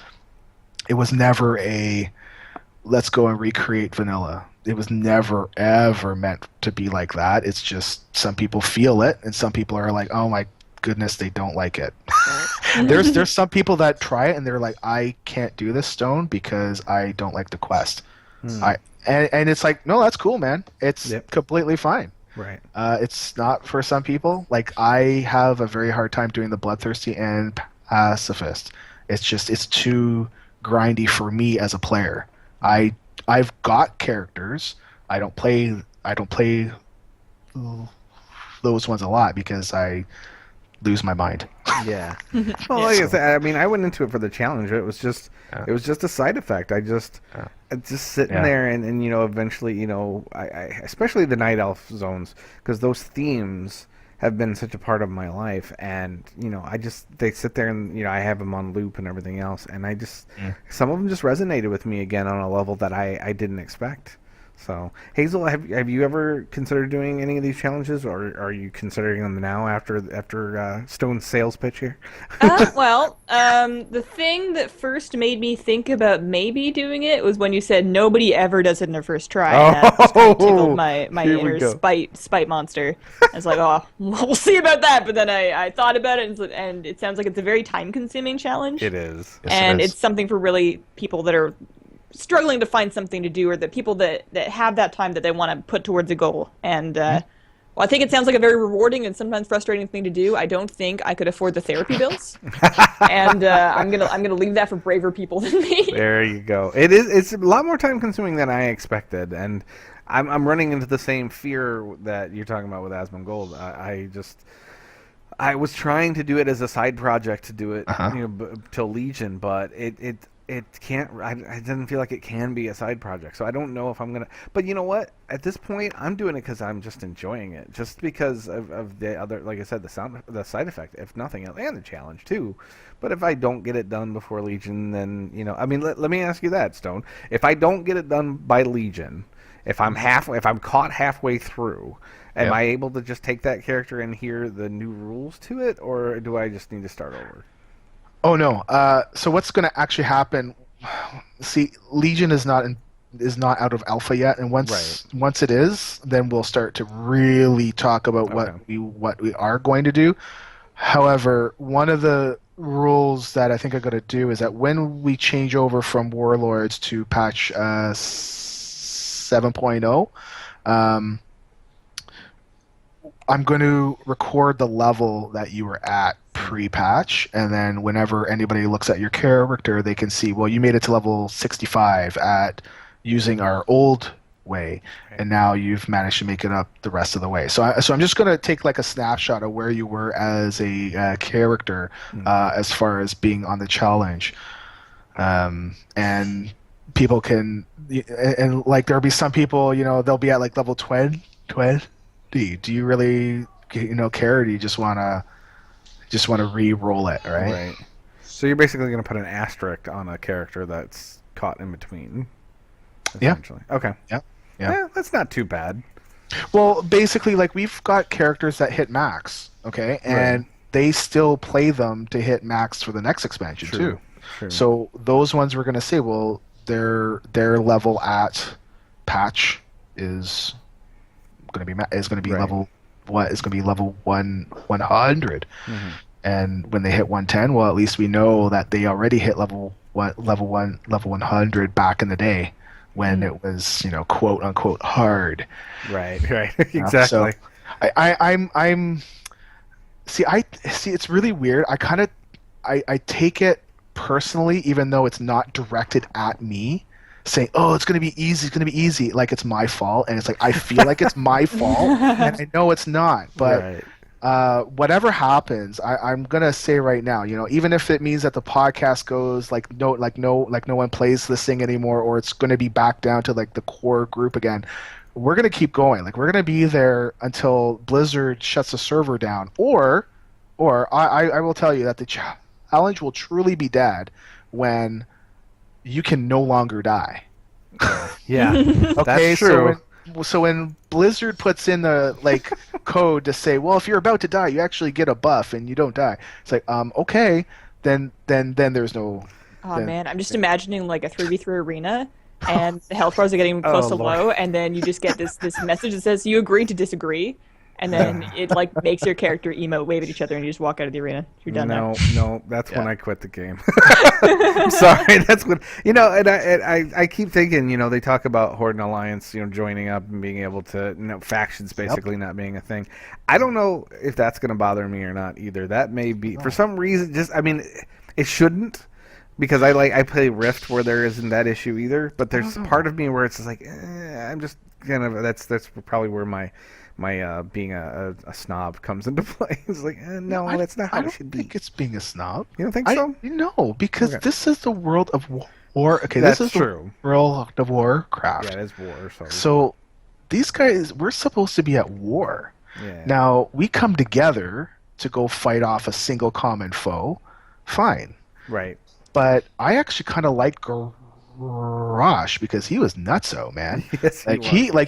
It was never a let's go and recreate vanilla. It was never ever meant to be like that. It's just some people feel it and some people are like, oh my goodness, they don't like it. There's some people that try it and they're like, I can't do this stone because I don't like the quest. And it's like, no, that's cool, man. It's completely fine. Right. It's not for some people. Like, I have a very hard time doing the bloodthirsty and pacifist. It's too grindy for me as a player. I've got characters. I don't play those ones a lot because I lose my mind. Yeah. Well, like I said, I mean, I went into it for the challenge. It was just a side effect. I just sitting there and eventually, I especially the night elf zones, because those themes have been such a part of my life, and they sit there and I have them on loop and everything else, and some of them just resonated with me again on a level that I didn't expect. So, Hazel, have you ever considered doing any of these challenges, or are you considering them now after Stone's sales pitch here? The thing that first made me think about maybe doing it was when you said nobody ever does it in their first try. And that just kind of tickled my inner spite monster. I was like, oh, we'll see about that. But then I thought about it, and it sounds like it's a very time-consuming challenge. It is. Yes, and it is. It's something for really people that are struggling to find something to do, or the people that have that time that they want to put towards a goal. And well, I think it sounds like a very rewarding and sometimes frustrating thing to do. I don't think I could afford the therapy bills, and I'm gonna leave that for braver people than me. There you go. It's a lot more time consuming than I expected, and I'm running into the same fear that you're talking about with Asmongold. I was trying to do it as a side project to do it till Legion, but it can't. I didn't feel like it can be a side project, so I don't know if I'm gonna. But you know what? At this point, I'm doing it because I'm just enjoying it, just because of the other, like I said, the side effect, if nothing else, and the challenge too. But if I don't get it done before Legion, then I mean, let me ask you that, Stone. If I don't get it done by Legion, if I'm caught halfway through, am I able to just take that character and hear the new rules to it, or do I just need to start over? Oh no. So what's going to actually happen? See, Legion is not out of alpha yet, and once it is, then we'll start to really talk about what we are going to do. However, one of the rules that I think I'm going to do is that when we change over from Warlords to patch 7.0, I'm going to record the level that you were at pre-patch, and then whenever anybody looks at your character, they can see, well, you made it to level 65 at using our old way, and now you've managed to make it up the rest of the way. So I'm just going to take like a snapshot of where you were as a character as far as being on the challenge, and people can, and like there'll be some people, they'll be at like level 20. Do you really care, or do you just want to re-roll it, right? So you're basically going to put an asterisk on a character that's caught in between, essentially. Okay. Yeah, that's not too bad. Well, basically, like, we've got characters that hit max, okay, and they still play them to hit max for the next expansion too. True. So those ones we're going to say, well, their level at patch is going to be level what is going to be level 100. Mm-hmm. And when they hit 110, well, at least we know that they already hit level 100 back in the day when it was, quote unquote hard. Right. Exactly. So I'm see it's really weird. I take it personally, even though it's not directed at me, saying, "Oh, it's gonna be easy," like it's my fault, and it's like I feel like it's my fault, and I know it's not. But whatever happens, I'm gonna say right now, even if it means that the podcast goes like no one plays this thing anymore, or it's gonna be back down to like the core group again, we're gonna keep going. Like we're gonna be there until Blizzard shuts the server down, or I will tell you that the challenge will truly be dead when you can no longer die. Yeah, okay, that's true. So when Blizzard puts in the code to say, well, if you're about to die, you actually get a buff and you don't die. It's like, okay, then there's no. Oh man, I'm just imagining like a 3v3 arena, and the health bars are getting close to low, and then you just get this message that says you agree to disagree, and then it makes your character emote, wave at each other, and you just walk out of the arena. You're done now. No, that's when I quit the game. I'm sorry, that's when and I keep thinking, they talk about Horde and Alliance, joining up and being able to, factions basically not being a thing. I don't know if that's going to bother me or not either. That may be for some reason. It shouldn't. Because I play Rift where there isn't that issue either, but there's part of me where it's just like I'm just kind of that's probably where my being a snob comes into play. It's like no, that's not how it should be. I don't think it's being a snob. You don't think so? No, because this is the world of war. Okay, that's this is true. The world of Warcraft. Yeah, it is war. So these guys, we're supposed to be at war. Yeah. Now we come together to go fight off a single common foe. Fine. Right. But I actually kind of liked Garrosh because he was nutso, man. Yes,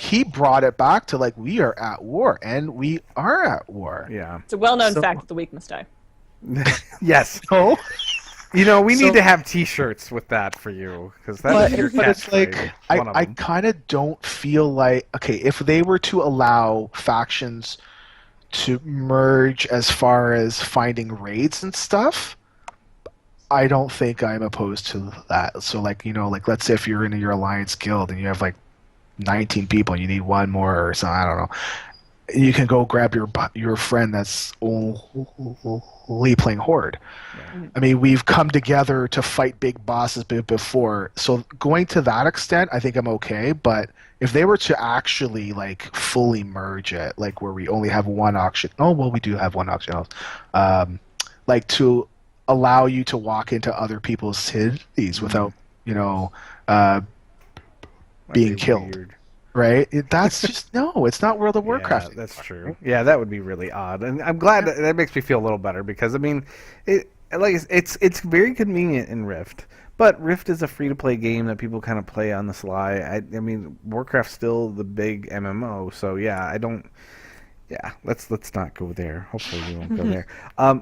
he brought it back to we are at war, and we are at war. Yeah. It's a well-known fact that the weak must die. Yes. No. We need to have T-shirts with that for you because that's your catchphrase. It's I kind of don't feel like if they were to allow factions to merge as far as finding raids and stuff, I don't think I'm opposed to that. So let's say if you're in your alliance guild and you have 19 people and you need one more or something, I don't know. You can go grab your friend that's only playing Horde. Yeah. I mean, we've come together to fight big bosses before, so going to that extent, I think I'm okay. But if they were to actually fully merge it, where we only have one auction, we do have one auction house, to allow you to walk into other people's cities without being killed. Weird. Right? That's just it's not World of Warcraft. Yeah, that's true. Yeah, that would be really odd, and I'm glad that makes me feel a little better because it's very convenient in Rift, but Rift is a free-to-play game that people kind of play on the sly. I mean, Warcraft's still the big MMO, so I don't. Yeah, let's not go there. Hopefully we won't go there.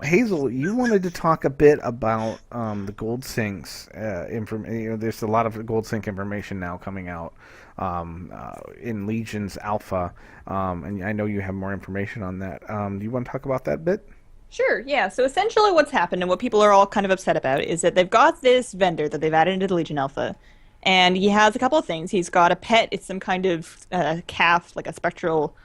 Hazel, you wanted to talk a bit about the Gold Sinks information. There's a lot of Gold Sink information now coming out in Legion's Alpha, and I know you have more information on that. Do you want to talk about that a bit? Sure, yeah. So essentially what's happened and what people are all kind of upset about is that they've got this vendor that they've added into the Legion Alpha, and he has a couple of things. He's got a pet. It's some kind of calf, like a spectral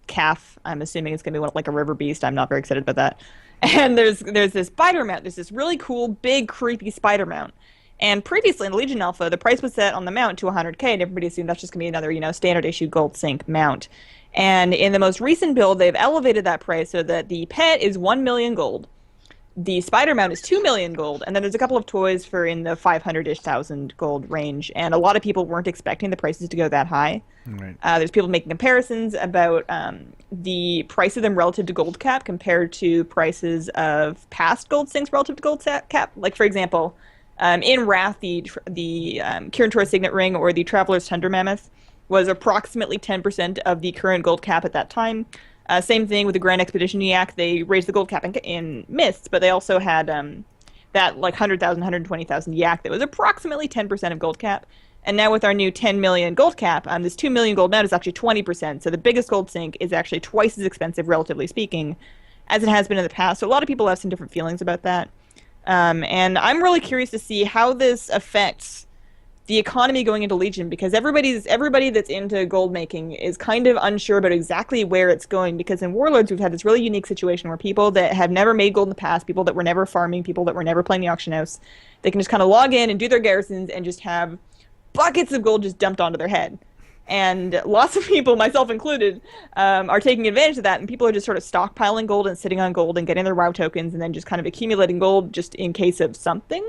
calf. I'm assuming it's going to be like a river beast. I'm not very excited about that. And there's this spider mount. There's this really cool, big, creepy spider mount. And previously in the Legion Alpha, the price was set on the mount to 100k, and everybody assumed that's just going to be another, standard issue gold sync mount. And in the most recent build, they've elevated that price so that the pet is 1 million gold. The spider mount is 2 million gold, and then there's a couple of toys for in the 500-ish thousand gold range. And a lot of people weren't expecting the prices to go that high. Right. There's people making comparisons about the price of them relative to gold cap compared to prices of past gold sinks relative to gold cap. Like, for example, in Wrath, the Kirin Tor Signet Ring or the Traveler's Tundra Mammoth was approximately 10% of the current gold cap at that time. Same thing with the Grand Expedition Yak. They raised the gold cap in Mists, but they also had that 100,000, 120,000 Yak that was approximately 10% of gold cap. And now with our new 10 million gold cap, this 2 million gold mount is actually 20%. So the biggest gold sink is actually twice as expensive, relatively speaking, as it has been in the past. So a lot of people have some different feelings about that. And I'm really curious to see how this affects the economy going into Legion, because everybody that's into gold making is kind of unsure about exactly where it's going, because in Warlords we've had this really unique situation where people that have never made gold in the past, people that were never farming, people that were never playing the auction house, they can just kind of log in and do their garrisons and just have buckets of gold just dumped onto their head. And lots of people, myself included, are taking advantage of that, and people are just sort of stockpiling gold and sitting on gold and getting their WoW tokens and then just kind of accumulating gold just in case of something.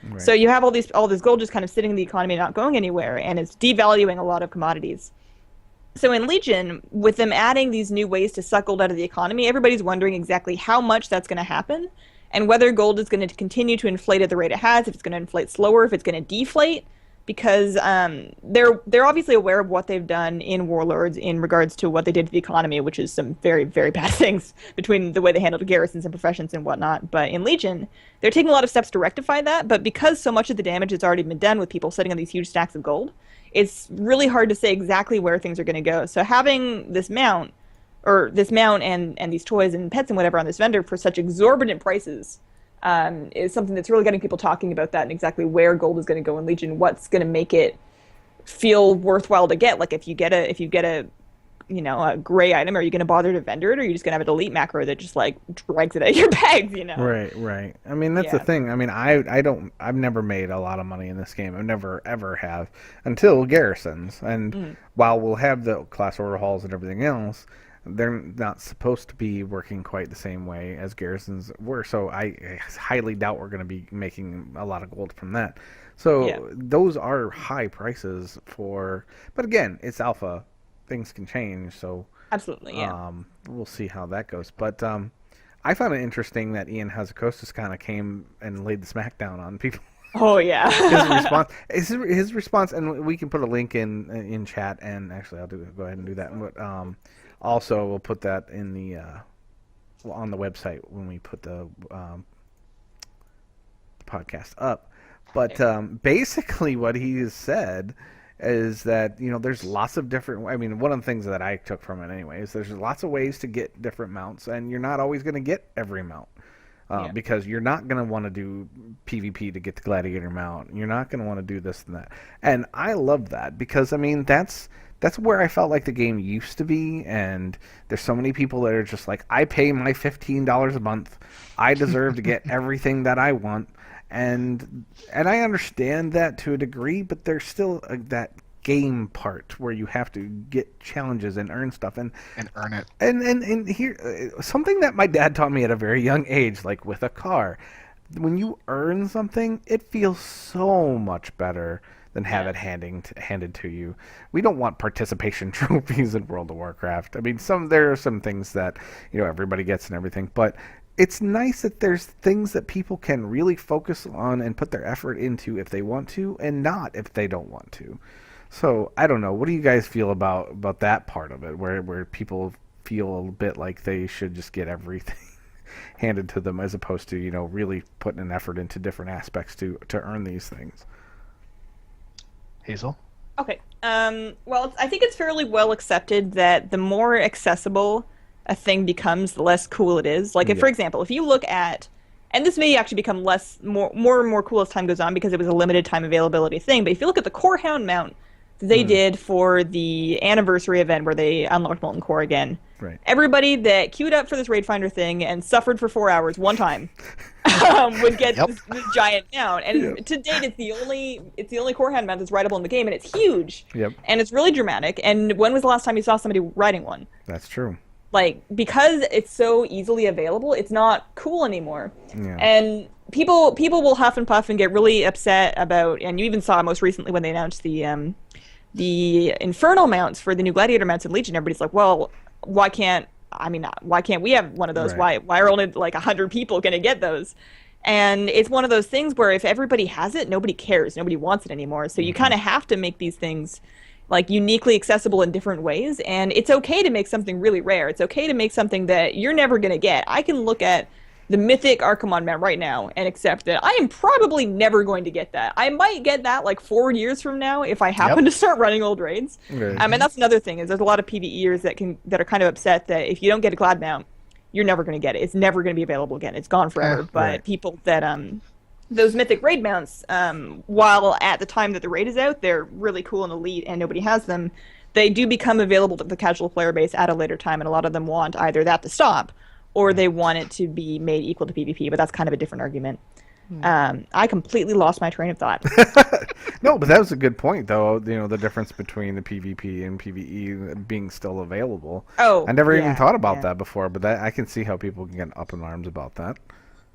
Right. So you have all this gold just kind of sitting in the economy, not going anywhere, and it's devaluing a lot of commodities. So in Legion, with them adding these new ways to suck gold out of the economy, everybody's wondering exactly how much that's going to happen, and whether gold is going to continue to inflate at the rate it has, if it's going to inflate slower, if it's going to deflate, because they're obviously aware of what they've done in Warlords in regards to what they did to the economy, which is some very, very bad things between the way they handled garrisons and professions and whatnot. But in Legion, they're taking a lot of steps to rectify that, but because so much of the damage has already been done with people sitting on these huge stacks of gold, it's really hard to say exactly where things are going to go. So having this mount and these toys and pets and whatever on this vendor for such exorbitant prices is something that's really getting people talking about that and exactly where gold is going to go in Legion, what's going to make it feel worthwhile to get. Like if you get a a gray item, are you going to bother to vendor it, or are you just going to have a delete macro that just like drags it out of your bags, Right. I mean, that's the thing. I mean, I've never made a lot of money in this game. I never ever have until garrisons. And while we'll have the class order halls and everything else, they're not supposed to be working quite the same way as garrisons were, so I highly doubt we're going to be making a lot of gold from that. So those are high prices but again, it's alpha. Things can change, so absolutely, we'll see how that goes. But I found it interesting that Ian Hazzikostas kind of came and laid the smackdown on people. Oh yeah, his response, and we can put a link in chat, and actually I'll go ahead and do that. But also, we'll put that in the on the website when we put the podcast up. But basically, what he has said is that there's lots of different. I mean, one of the things that I took from it anyway is there's lots of ways to get different mounts, and you're not always going to get every mount. Because you're not going to want to do PvP to get the gladiator mount. You're not going to want to do this and that. And I love that because, I mean, that's where I felt like the game used to be. And there's so many people that are just like, I pay my $15 a month. I deserve to get everything that I want. And I understand that to a degree, but there's still that game part where you have to get challenges and earn stuff and earn it. And here, something that my dad taught me at a very young age, like with a car, when you earn something, it feels so much better than have it handed to you. We don't want participation trophies in World of Warcraft. I mean, there are some things that everybody gets and everything, but it's nice that there's things that people can really focus on and put their effort into if they want to, and not if they don't want to. So, I don't know. What do you guys feel about that part of it, where people feel a bit like they should just get everything handed to them as opposed to, really putting an effort into different aspects to earn these things? Hazel? Okay. Well, I think it's fairly well accepted that the more accessible a thing becomes, the less cool it is. Like, for example, if you look at... And this may actually become more and more cool as time goes on because it was a limited time availability thing, but if you look at the Core Hound mount they did for the anniversary event where they unlocked Molten Core again. Right. Everybody that queued up for this raid finder thing and suffered for 4 hours one time would get this giant mount. And to date, it's the only core hand mount that's rideable in the game, and it's huge. Yep. And it's really dramatic. And when was the last time you saw somebody riding one? That's true. Like, because it's so easily available, it's not cool anymore. Yeah. And people will huff and puff and get really upset about, and you even saw most recently when they announced the Infernal mounts for the new Gladiator mounts in Legion. Everybody's like, well, why can't we have one of those? Right. Why are only like 100 people going to get those? And it's one of those things where if everybody has it, nobody cares. Nobody wants it anymore. So you kind of have to make these things like uniquely accessible in different ways. And it's okay to make something really rare. It's okay to make something that you're never going to get. I can look at the mythic Archimon mount right now and accept that I am probably never going to get that. I might get that like 4 years from now if I happen to start running old raids. Right. And that's another thing is there's a lot of PvEers that are kind of upset that if you don't get a Glad mount, you're never going to get it. It's never going to be available again. It's gone forever. But people that those mythic raid mounts, while at the time that the raid is out, they're really cool and elite and nobody has them. They do become available to the casual player base at a later time, and a lot of them want either that to stop or they want it to be made equal to PvP, but that's kind of a different argument. I completely lost my train of thought. No, but that was a good point, though. You know, the difference between the PvP and PvE being still available. Oh, I never even thought about that before, but I can see how people can get up in arms about that.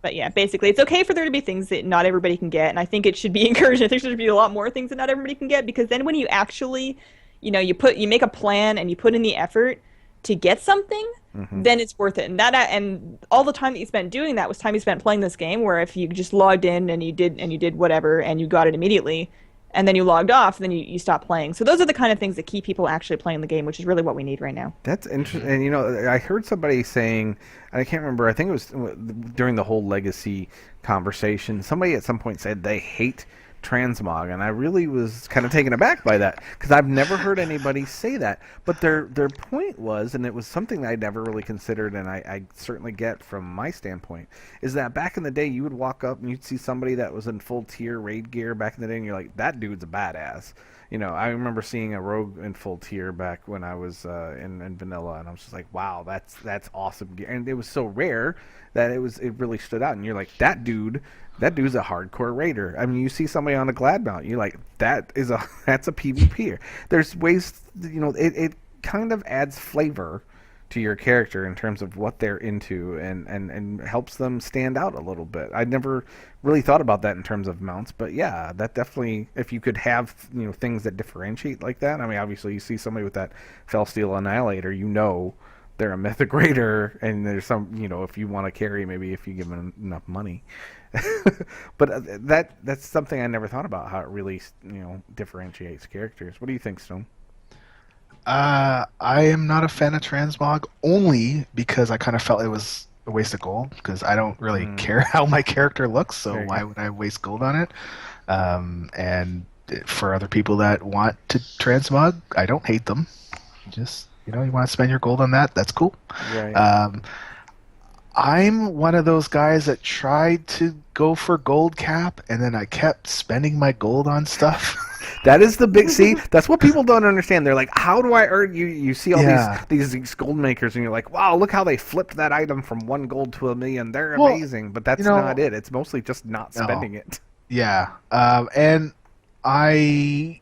But yeah, basically, it's okay for there to be things that not everybody can get, and I think it should be encouraged. I think there should be a lot more things that not everybody can get, because then when you actually, you make a plan and you put in the effort to get something, then it's worth it. And all the time that you spent doing that was time you spent playing this game, where if you just logged in and you did whatever and you got it immediately, and then you logged off, then you stopped playing. So those are the kind of things that keep people actually playing the game, which is really what we need right now. That's interesting. And, I heard somebody saying, and I can't remember, I think it was during the whole legacy conversation, somebody at some point said they hate transmog, and I really was kind of taken aback by that, because I've never heard anybody say that. But their point was, and it was something I never really considered, and I certainly get from my standpoint, is that back in the day you would walk up and you'd see somebody that was in full tier raid gear back in the day, and you're like, that dude's a badass. I remember seeing a rogue in full tier back when I was in vanilla, and I was just like, wow, that's awesome gear. And it was so rare that it really stood out, and you're like, that dude's a hardcore raider. I mean, you see somebody on a Glad mount, you're like, that's a PvPer. There's ways, it kind of adds flavor to your character in terms of what they're into, and helps them stand out a little bit. I never really thought about that in terms of mounts, but yeah, that definitely, if you could have things that differentiate like that. I mean, obviously you see somebody with that Fellsteel Annihilator, they're a mythic raider, and there's some, if you want to carry, maybe if you give them enough money. But that's something I never thought about, how it really differentiates characters. What do you think, Stone? I am not a fan of transmog, only because I kind of felt it was a waste of gold, because I don't really care how my character looks, so why would I waste gold on it? And for other people that want to transmog, I don't hate them. Just, you want to spend your gold on that, that's cool. Right. I'm one of those guys that tried to go for gold cap, and then I kept spending my gold on stuff. That is the big that's what people don't understand. They're like, how do I earn? You see all these gold makers, and you're like, wow, look how they flipped that item from 1 gold to 1,000,000. They're amazing, but that's not it. It's mostly just not spending it. Yeah, and I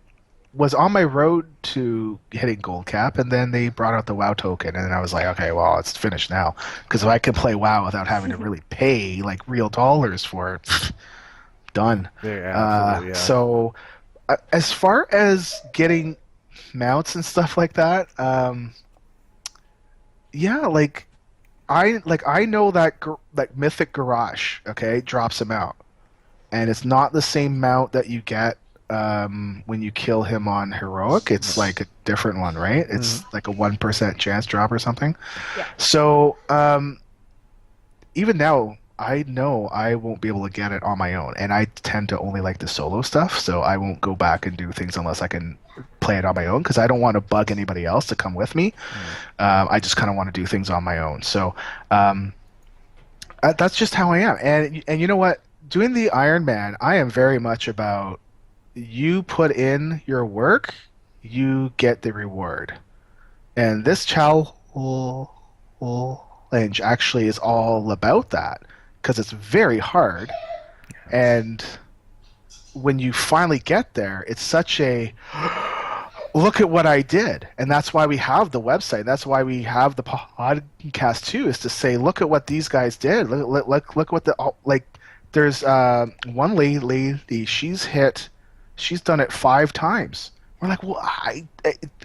was on my road to hitting gold cap, and then they brought out the WoW token, and then I was like, okay, well, it's finished now, because if I can play WoW without having to really pay like real dollars for it, done. Yeah, absolutely, So as far as getting mounts and stuff like that, I know that Mythic Garage, okay, drops him out, and it's not the same mount that you get when you kill him on heroic. It's like a different one, right? It's like a 1% chance drop or something. Yeah. So even now, I know I won't be able to get it on my own, and I tend to only like the solo stuff, so I won't go back and do things unless I can play it on my own, because I don't want to bug anybody else to come with me. I just kind of want to do things on my own. So that's just how I am. And you know what? Doing the Iron Man, I am very much about, you put in your work, you get the reward. And this challenge actually is all about that, because it's very hard. And when you finally get there, it's such a, look at what I did. And that's why we have the website. That's why we have the podcast too, is to say, look at what these guys did. Look what there's one lady, she's done it 5 times. We're like, well,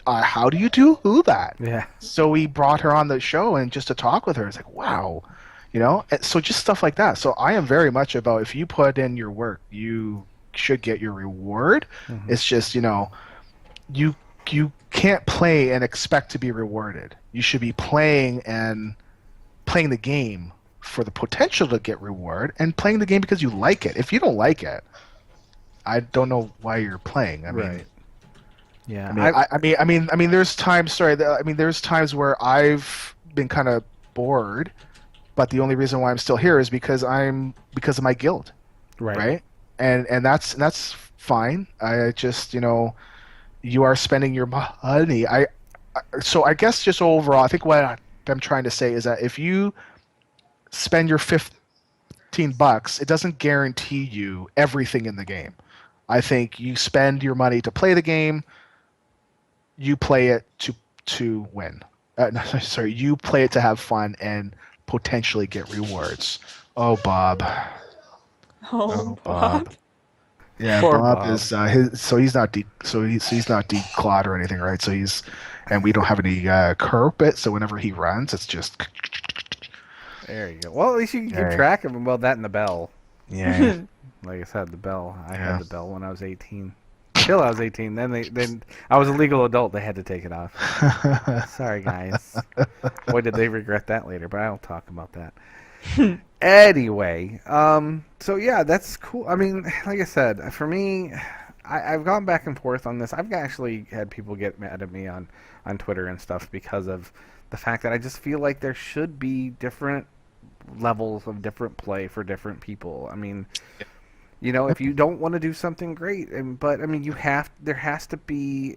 how do you do that? Yeah. So we brought her on the show, and just to talk with her, it's like, wow, and so just stuff like that. So I am very much about, if you put in your work, you should get your reward. It's just, you can't play and expect to be rewarded. You should be playing the game for the potential to get reward and playing the game because you like it. If you don't like it, I don't know why you're playing. I mean, Right. Yeah. I mean, there's times. Sorry, I mean, there's times where I've been kind of bored, but the only reason why I'm still here is because of my guild, right? And that's fine. I just, you are spending your money. So I guess just overall, I think what I'm trying to say is that if you spend your $15, it doesn't guarantee you everything in the game. I think you spend your money to play the game. You play it to win. No, sorry, you play it to have fun and potentially get rewards. Oh, Bob. Oh, Bob. Yeah, Poor Bob Bob. is he's not he's not declawed or anything, right? So and we don't have any carpet, so whenever he runs, it's just There you go. Well, at least you can keep Right. track of him. Well, that and the bell. yeah. Like I said, the bell. I Yeah. had the bell when I was 18. Till I was 18. Then I was a legal adult. They had to take it off. Sorry, guys. Boy, did they regret that later. But I'll talk about that. Anyway, so yeah, that's cool. I mean, like I said, for me, I've gone back and forth on this. I've actually had people get mad at me on Twitter and stuff because of the fact that I just feel like there should be different levels of different play for different people. I mean, if you don't want to do something great, but I mean, there has to be,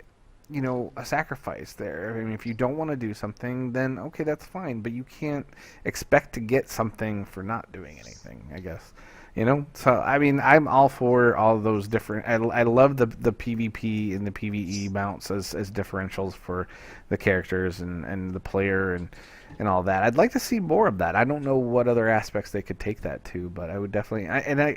a sacrifice there. I mean, if you don't want to do something, then okay, that's fine, but you can't expect to get something for not doing anything, I guess. So I mean, I'm all for all those different. I love the PvP and the PvE mounts as differentials for the characters and the player and all that. I'd like to see more of that. I don't know what other aspects they could take that to, but I would definitely.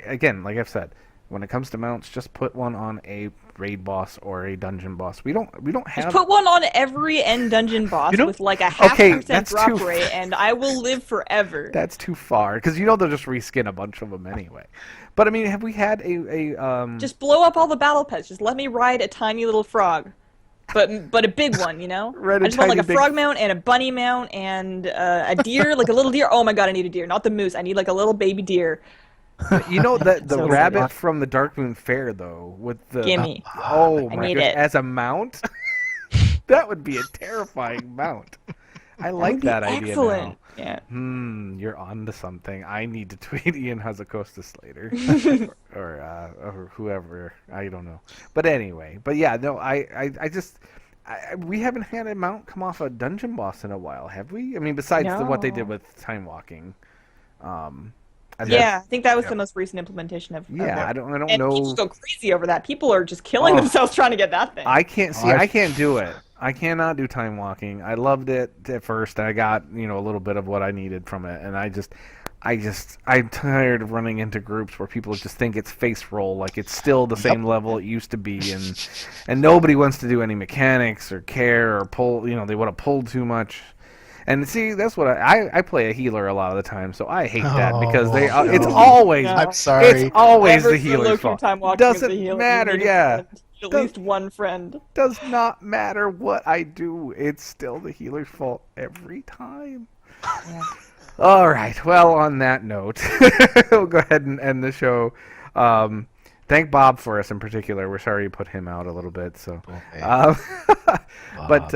Again, like I've said, when it comes to mounts, just put one on a raid boss or a dungeon boss. We don't have. Just put one on every end dungeon boss You know- with like a half Okay, percent that's drop too- rate, and I will live forever. That's too far because they'll just reskin a bunch of them anyway. But I mean, have we had a Just blow up all the battle pets. Just let me ride a tiny little frog, but a big one, Ride a I just want like tiny a big- frog mount and a bunny mount and a deer, like a little deer. Oh my god, I need a deer, not the moose. I need like a little baby deer. the So rabbit silly. from the Darkmoon Fair though with the Gimme. oh I my need goodness, it. as a mount that would be a terrifying mount. I like Would be that idea excellent. now. Yeah. You're on to something. I need to tweet Ian Hazakostas later or whoever, I don't know, but anyway, but yeah, no, I just we haven't had a mount come off a dungeon boss in a while, have we? I mean, besides what they did No. with time walking. Yeah, I think that was the most recent implementation of. Yeah, of I don't and know. people go crazy over that. People are just killing Oh. themselves trying to get that thing. I can't see. I've- I can't do it. I cannot do time walking. I loved it at first, and I got a little bit of what I needed from it, and I'm tired of running into groups where people just think it's face roll, like it's still the same level it used to be, and nobody wants to do any mechanics or care or pull. They want to pull too much. And see, that's what I play a healer a lot of the time, so I hate that because it's no. always No. I'm sorry. it's always Never the healer's low-key fault. time walking as Doesn't a healer. matter, You need a yeah. friend. At least one friend. Does not matter what I do. It's still the healer's fault every time. Yeah. All right. Well, on that note, we'll go ahead and end the show. Thank Bob for us in particular. We're sorry you put him out a little bit. So, Okay. but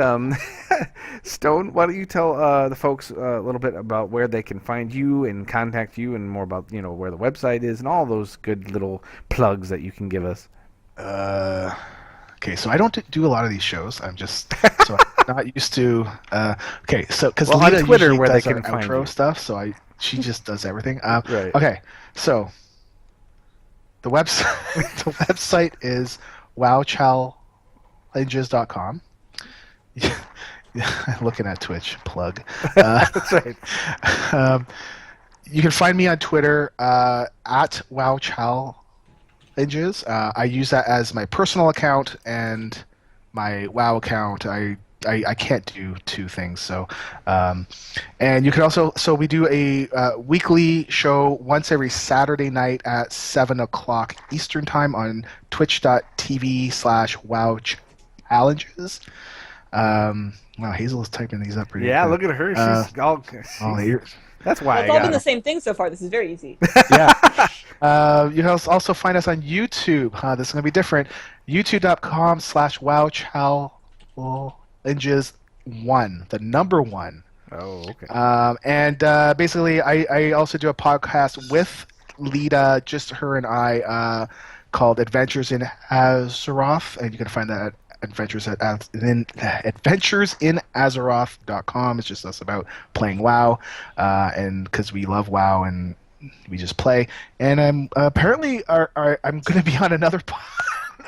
Stone, why don't you tell the folks a little bit about where they can find you and contact you, and more about where the website is and all those good little plugs that you can give us. Okay, so I don't do a lot of these shows. I'm just so I'm not used to. Okay, so because Well, on Lita Twitter, usually where they does can our find outro you. stuff, so she just does everything. Right. Okay, so the website the website is wowchallenges.com. I'm looking at Twitch plug. That's right. You can find me on Twitter at wowchallenges. I use that as my personal account and my WoW account. I can't do two things, so and you can also we do a weekly show once every Saturday night at 7:00 Eastern time on twitch.tv/wowchallenges. Wow, Hazel is typing these up pretty Yeah, good. look at her. She's all. Oh, here. That's why It's I all got been the 'em. same thing so far. This is very easy. Yeah. You can also find us on YouTube. This is going to be different. YouTube.com/WoWChallenges1, the number one. Oh, okay. And basically, I also do a podcast with Lita, just her and I, called Adventures in Azeroth, and you can find that at adventuresinazeroth.com. It's just us about playing WoW, and because we love WoW and we just play. And I'm apparently I'm going to be on another.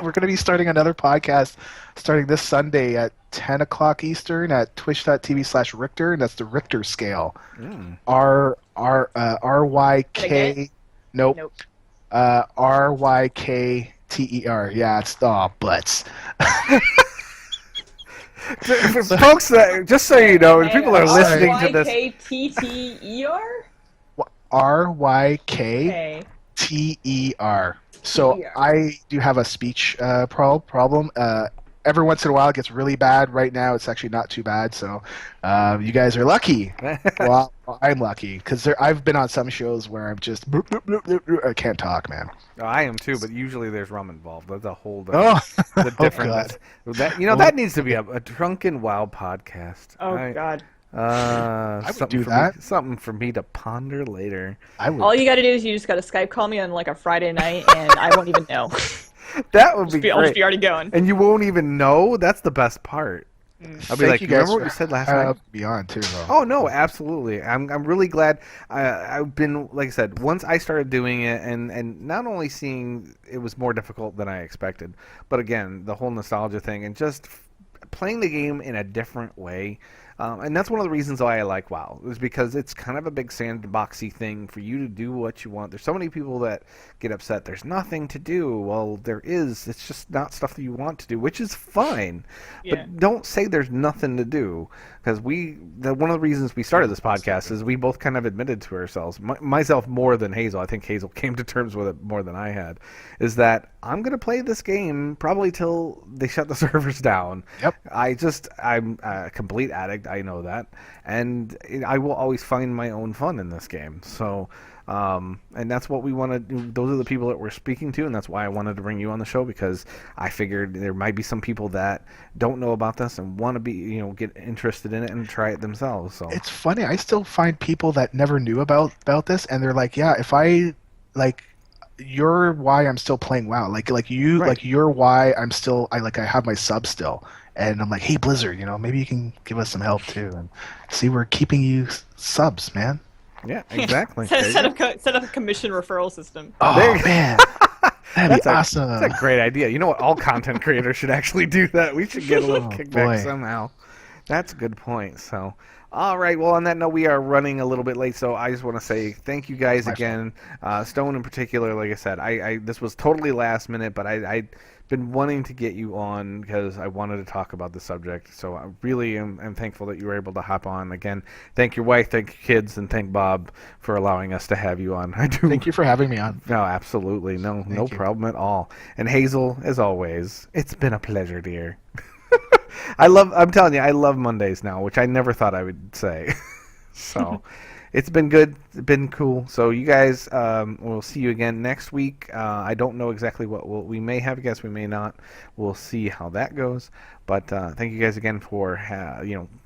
We're going to be starting another podcast starting this Sunday at 10 o'clock Eastern at twitch.tv/Richter, and that's the Richter scale. RYK. Nope. RYKTER. Yeah, it's butts. For folks that, just so you know, people are listening to this. RYKTTER? RYKTER. So I do have a speech problem. Every once in a while it gets really bad. Right now it's actually not too bad. So you guys are lucky. Well, I'm lucky because I've been on some shows where I'm just I can't talk, man. Oh, I am too, but usually there's rum involved. That's a whole Oh, the oh difference. God. That needs to be a drunken WoW podcast. Oh, God. I would something do for that. Something for me to ponder later. I would. All you got to do is you just got to Skype call me on like a Friday night, and I won't even know. That would be I'll just great. be already going. And you won't even know. That's the best part. I'll be Thank like, you you guys remember what for you said last night? Beyond too, though. Oh no, absolutely. I'm really glad. I've been, like I said, once I started doing it, and not only seeing it was more difficult than I expected, but again the whole nostalgia thing and just playing the game in a different way. And that's one of the reasons why I like WoW, is because it's kind of a big sandboxy thing for you to do what you want. There's so many people that get upset. There's nothing to do. Well, there is. It's just not stuff that you want to do, which is fine. Yeah. But don't say there's nothing to do, because one of the reasons we started this podcast is we both kind of admitted to ourselves, myself more than Hazel. I think Hazel came to terms with it more than I had, is that I'm going to play this game probably till they shut the servers down. Yep. I'm a complete addict. I know that, and I will always find my own fun in this game. So, and that's what we want to do. Those are the people that we're speaking to, and that's why I wanted to bring you on the show, because I figured there might be some people that don't know about this and want to be, get interested in it and try it themselves. So It's funny. I still find people that never knew about this, and they're like, "Yeah, if I like." You're why I'm still playing WoW. Like you, Right. like you're why I'm still. I have my sub still, and I'm like, hey Blizzard, maybe you can give us some help too, and see we're keeping you subs, man. yeah, exactly. Set up a commission referral system. Oh There you- man, that'd be awesome. That's a great idea. You know what? All content creators should actually do that. We should get a little kickback boy. somehow. That's a good point. So, all right. Well, on that note, we are running a little bit late, so I just want to say thank you guys again. Stone in particular, like I said, I this was totally last minute, but I'd been wanting to get you on because I wanted to talk about the subject. So I really am thankful that you were able to hop on. Again, thank your wife, thank your kids, and thank Bob for allowing us to have you on. I do. Thank you for having me on. No, absolutely. No you. problem at all. And Hazel, as always, it's been a pleasure, dear. I'm telling you, I love Mondays now, which I never thought I would say. So, it's been good. It's been cool. So, you guys, we'll see you again next week. I don't know exactly what we may have a guest, we may not. We'll see how that goes. But thank you guys again for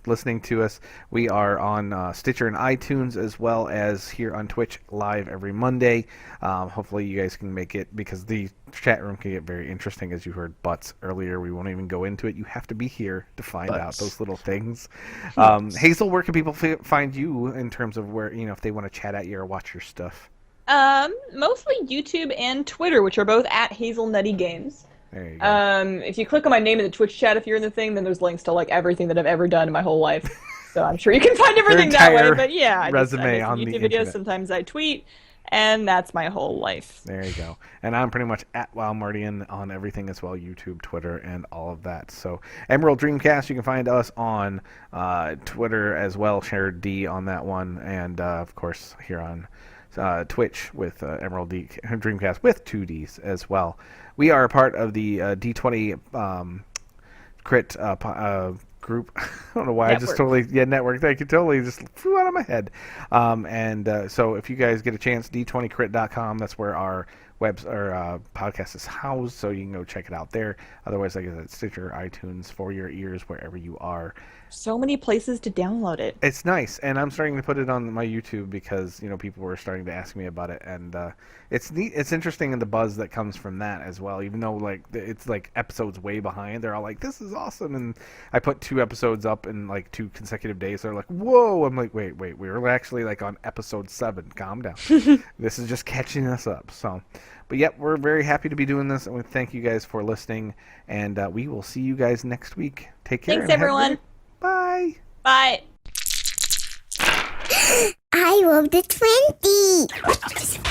listening to us. We are on Stitcher and iTunes, as well as here on Twitch live every Monday. Hopefully you guys can make it, because the chat room can get very interesting, as you heard butts earlier. We won't even go into it. You have to be here to find out those little things. Hazel, where can people find you in terms of where, if they want to chat at you or watch your stuff? Mostly YouTube and Twitter, which are both at HazelNuttyGames. There you go. If you click on my name in the Twitch chat, if you're in the thing, then there's links to like everything that I've ever done in my whole life. So I'm sure you can find everything that way. entire But yeah, I resume make on the YouTube videos. internet. Sometimes I tweet, and that's my whole life. There you go. And I'm pretty much at WowMartian on everything as well, YouTube, Twitter, and all of that. So Emerald Dreamcast, you can find us on Twitter as well, Shared D on that one, and of course here on Twitch with Emerald Dreamcast with 2Ds as well. We are a part of the D20 Crit group. I don't know why Network. I just totally network. Thank you, totally just flew out of my head. So if you guys get a chance, d20crit.com. That's where our podcast is housed, so you can go check it out there. Otherwise, like I said, Stitcher, iTunes, for your ears, wherever you are. So many places to download it. It's nice, and I'm starting to put it on my YouTube because people were starting to ask me about it, and it's neat. It's interesting in the buzz that comes from that as well. Even though like it's like episodes way behind, they're all like, "This is awesome!" And I put 2 episodes up in like 2 consecutive days. They're like, "Whoa!" I'm like, "Wait, we're actually like on episode 7. Calm down. This is just catching us up." So. But yep, we're very happy to be doing this, and we thank you guys for listening. And we will see you guys next week. Take care. Thanks, everyone. Bye. Bye. I love the 20.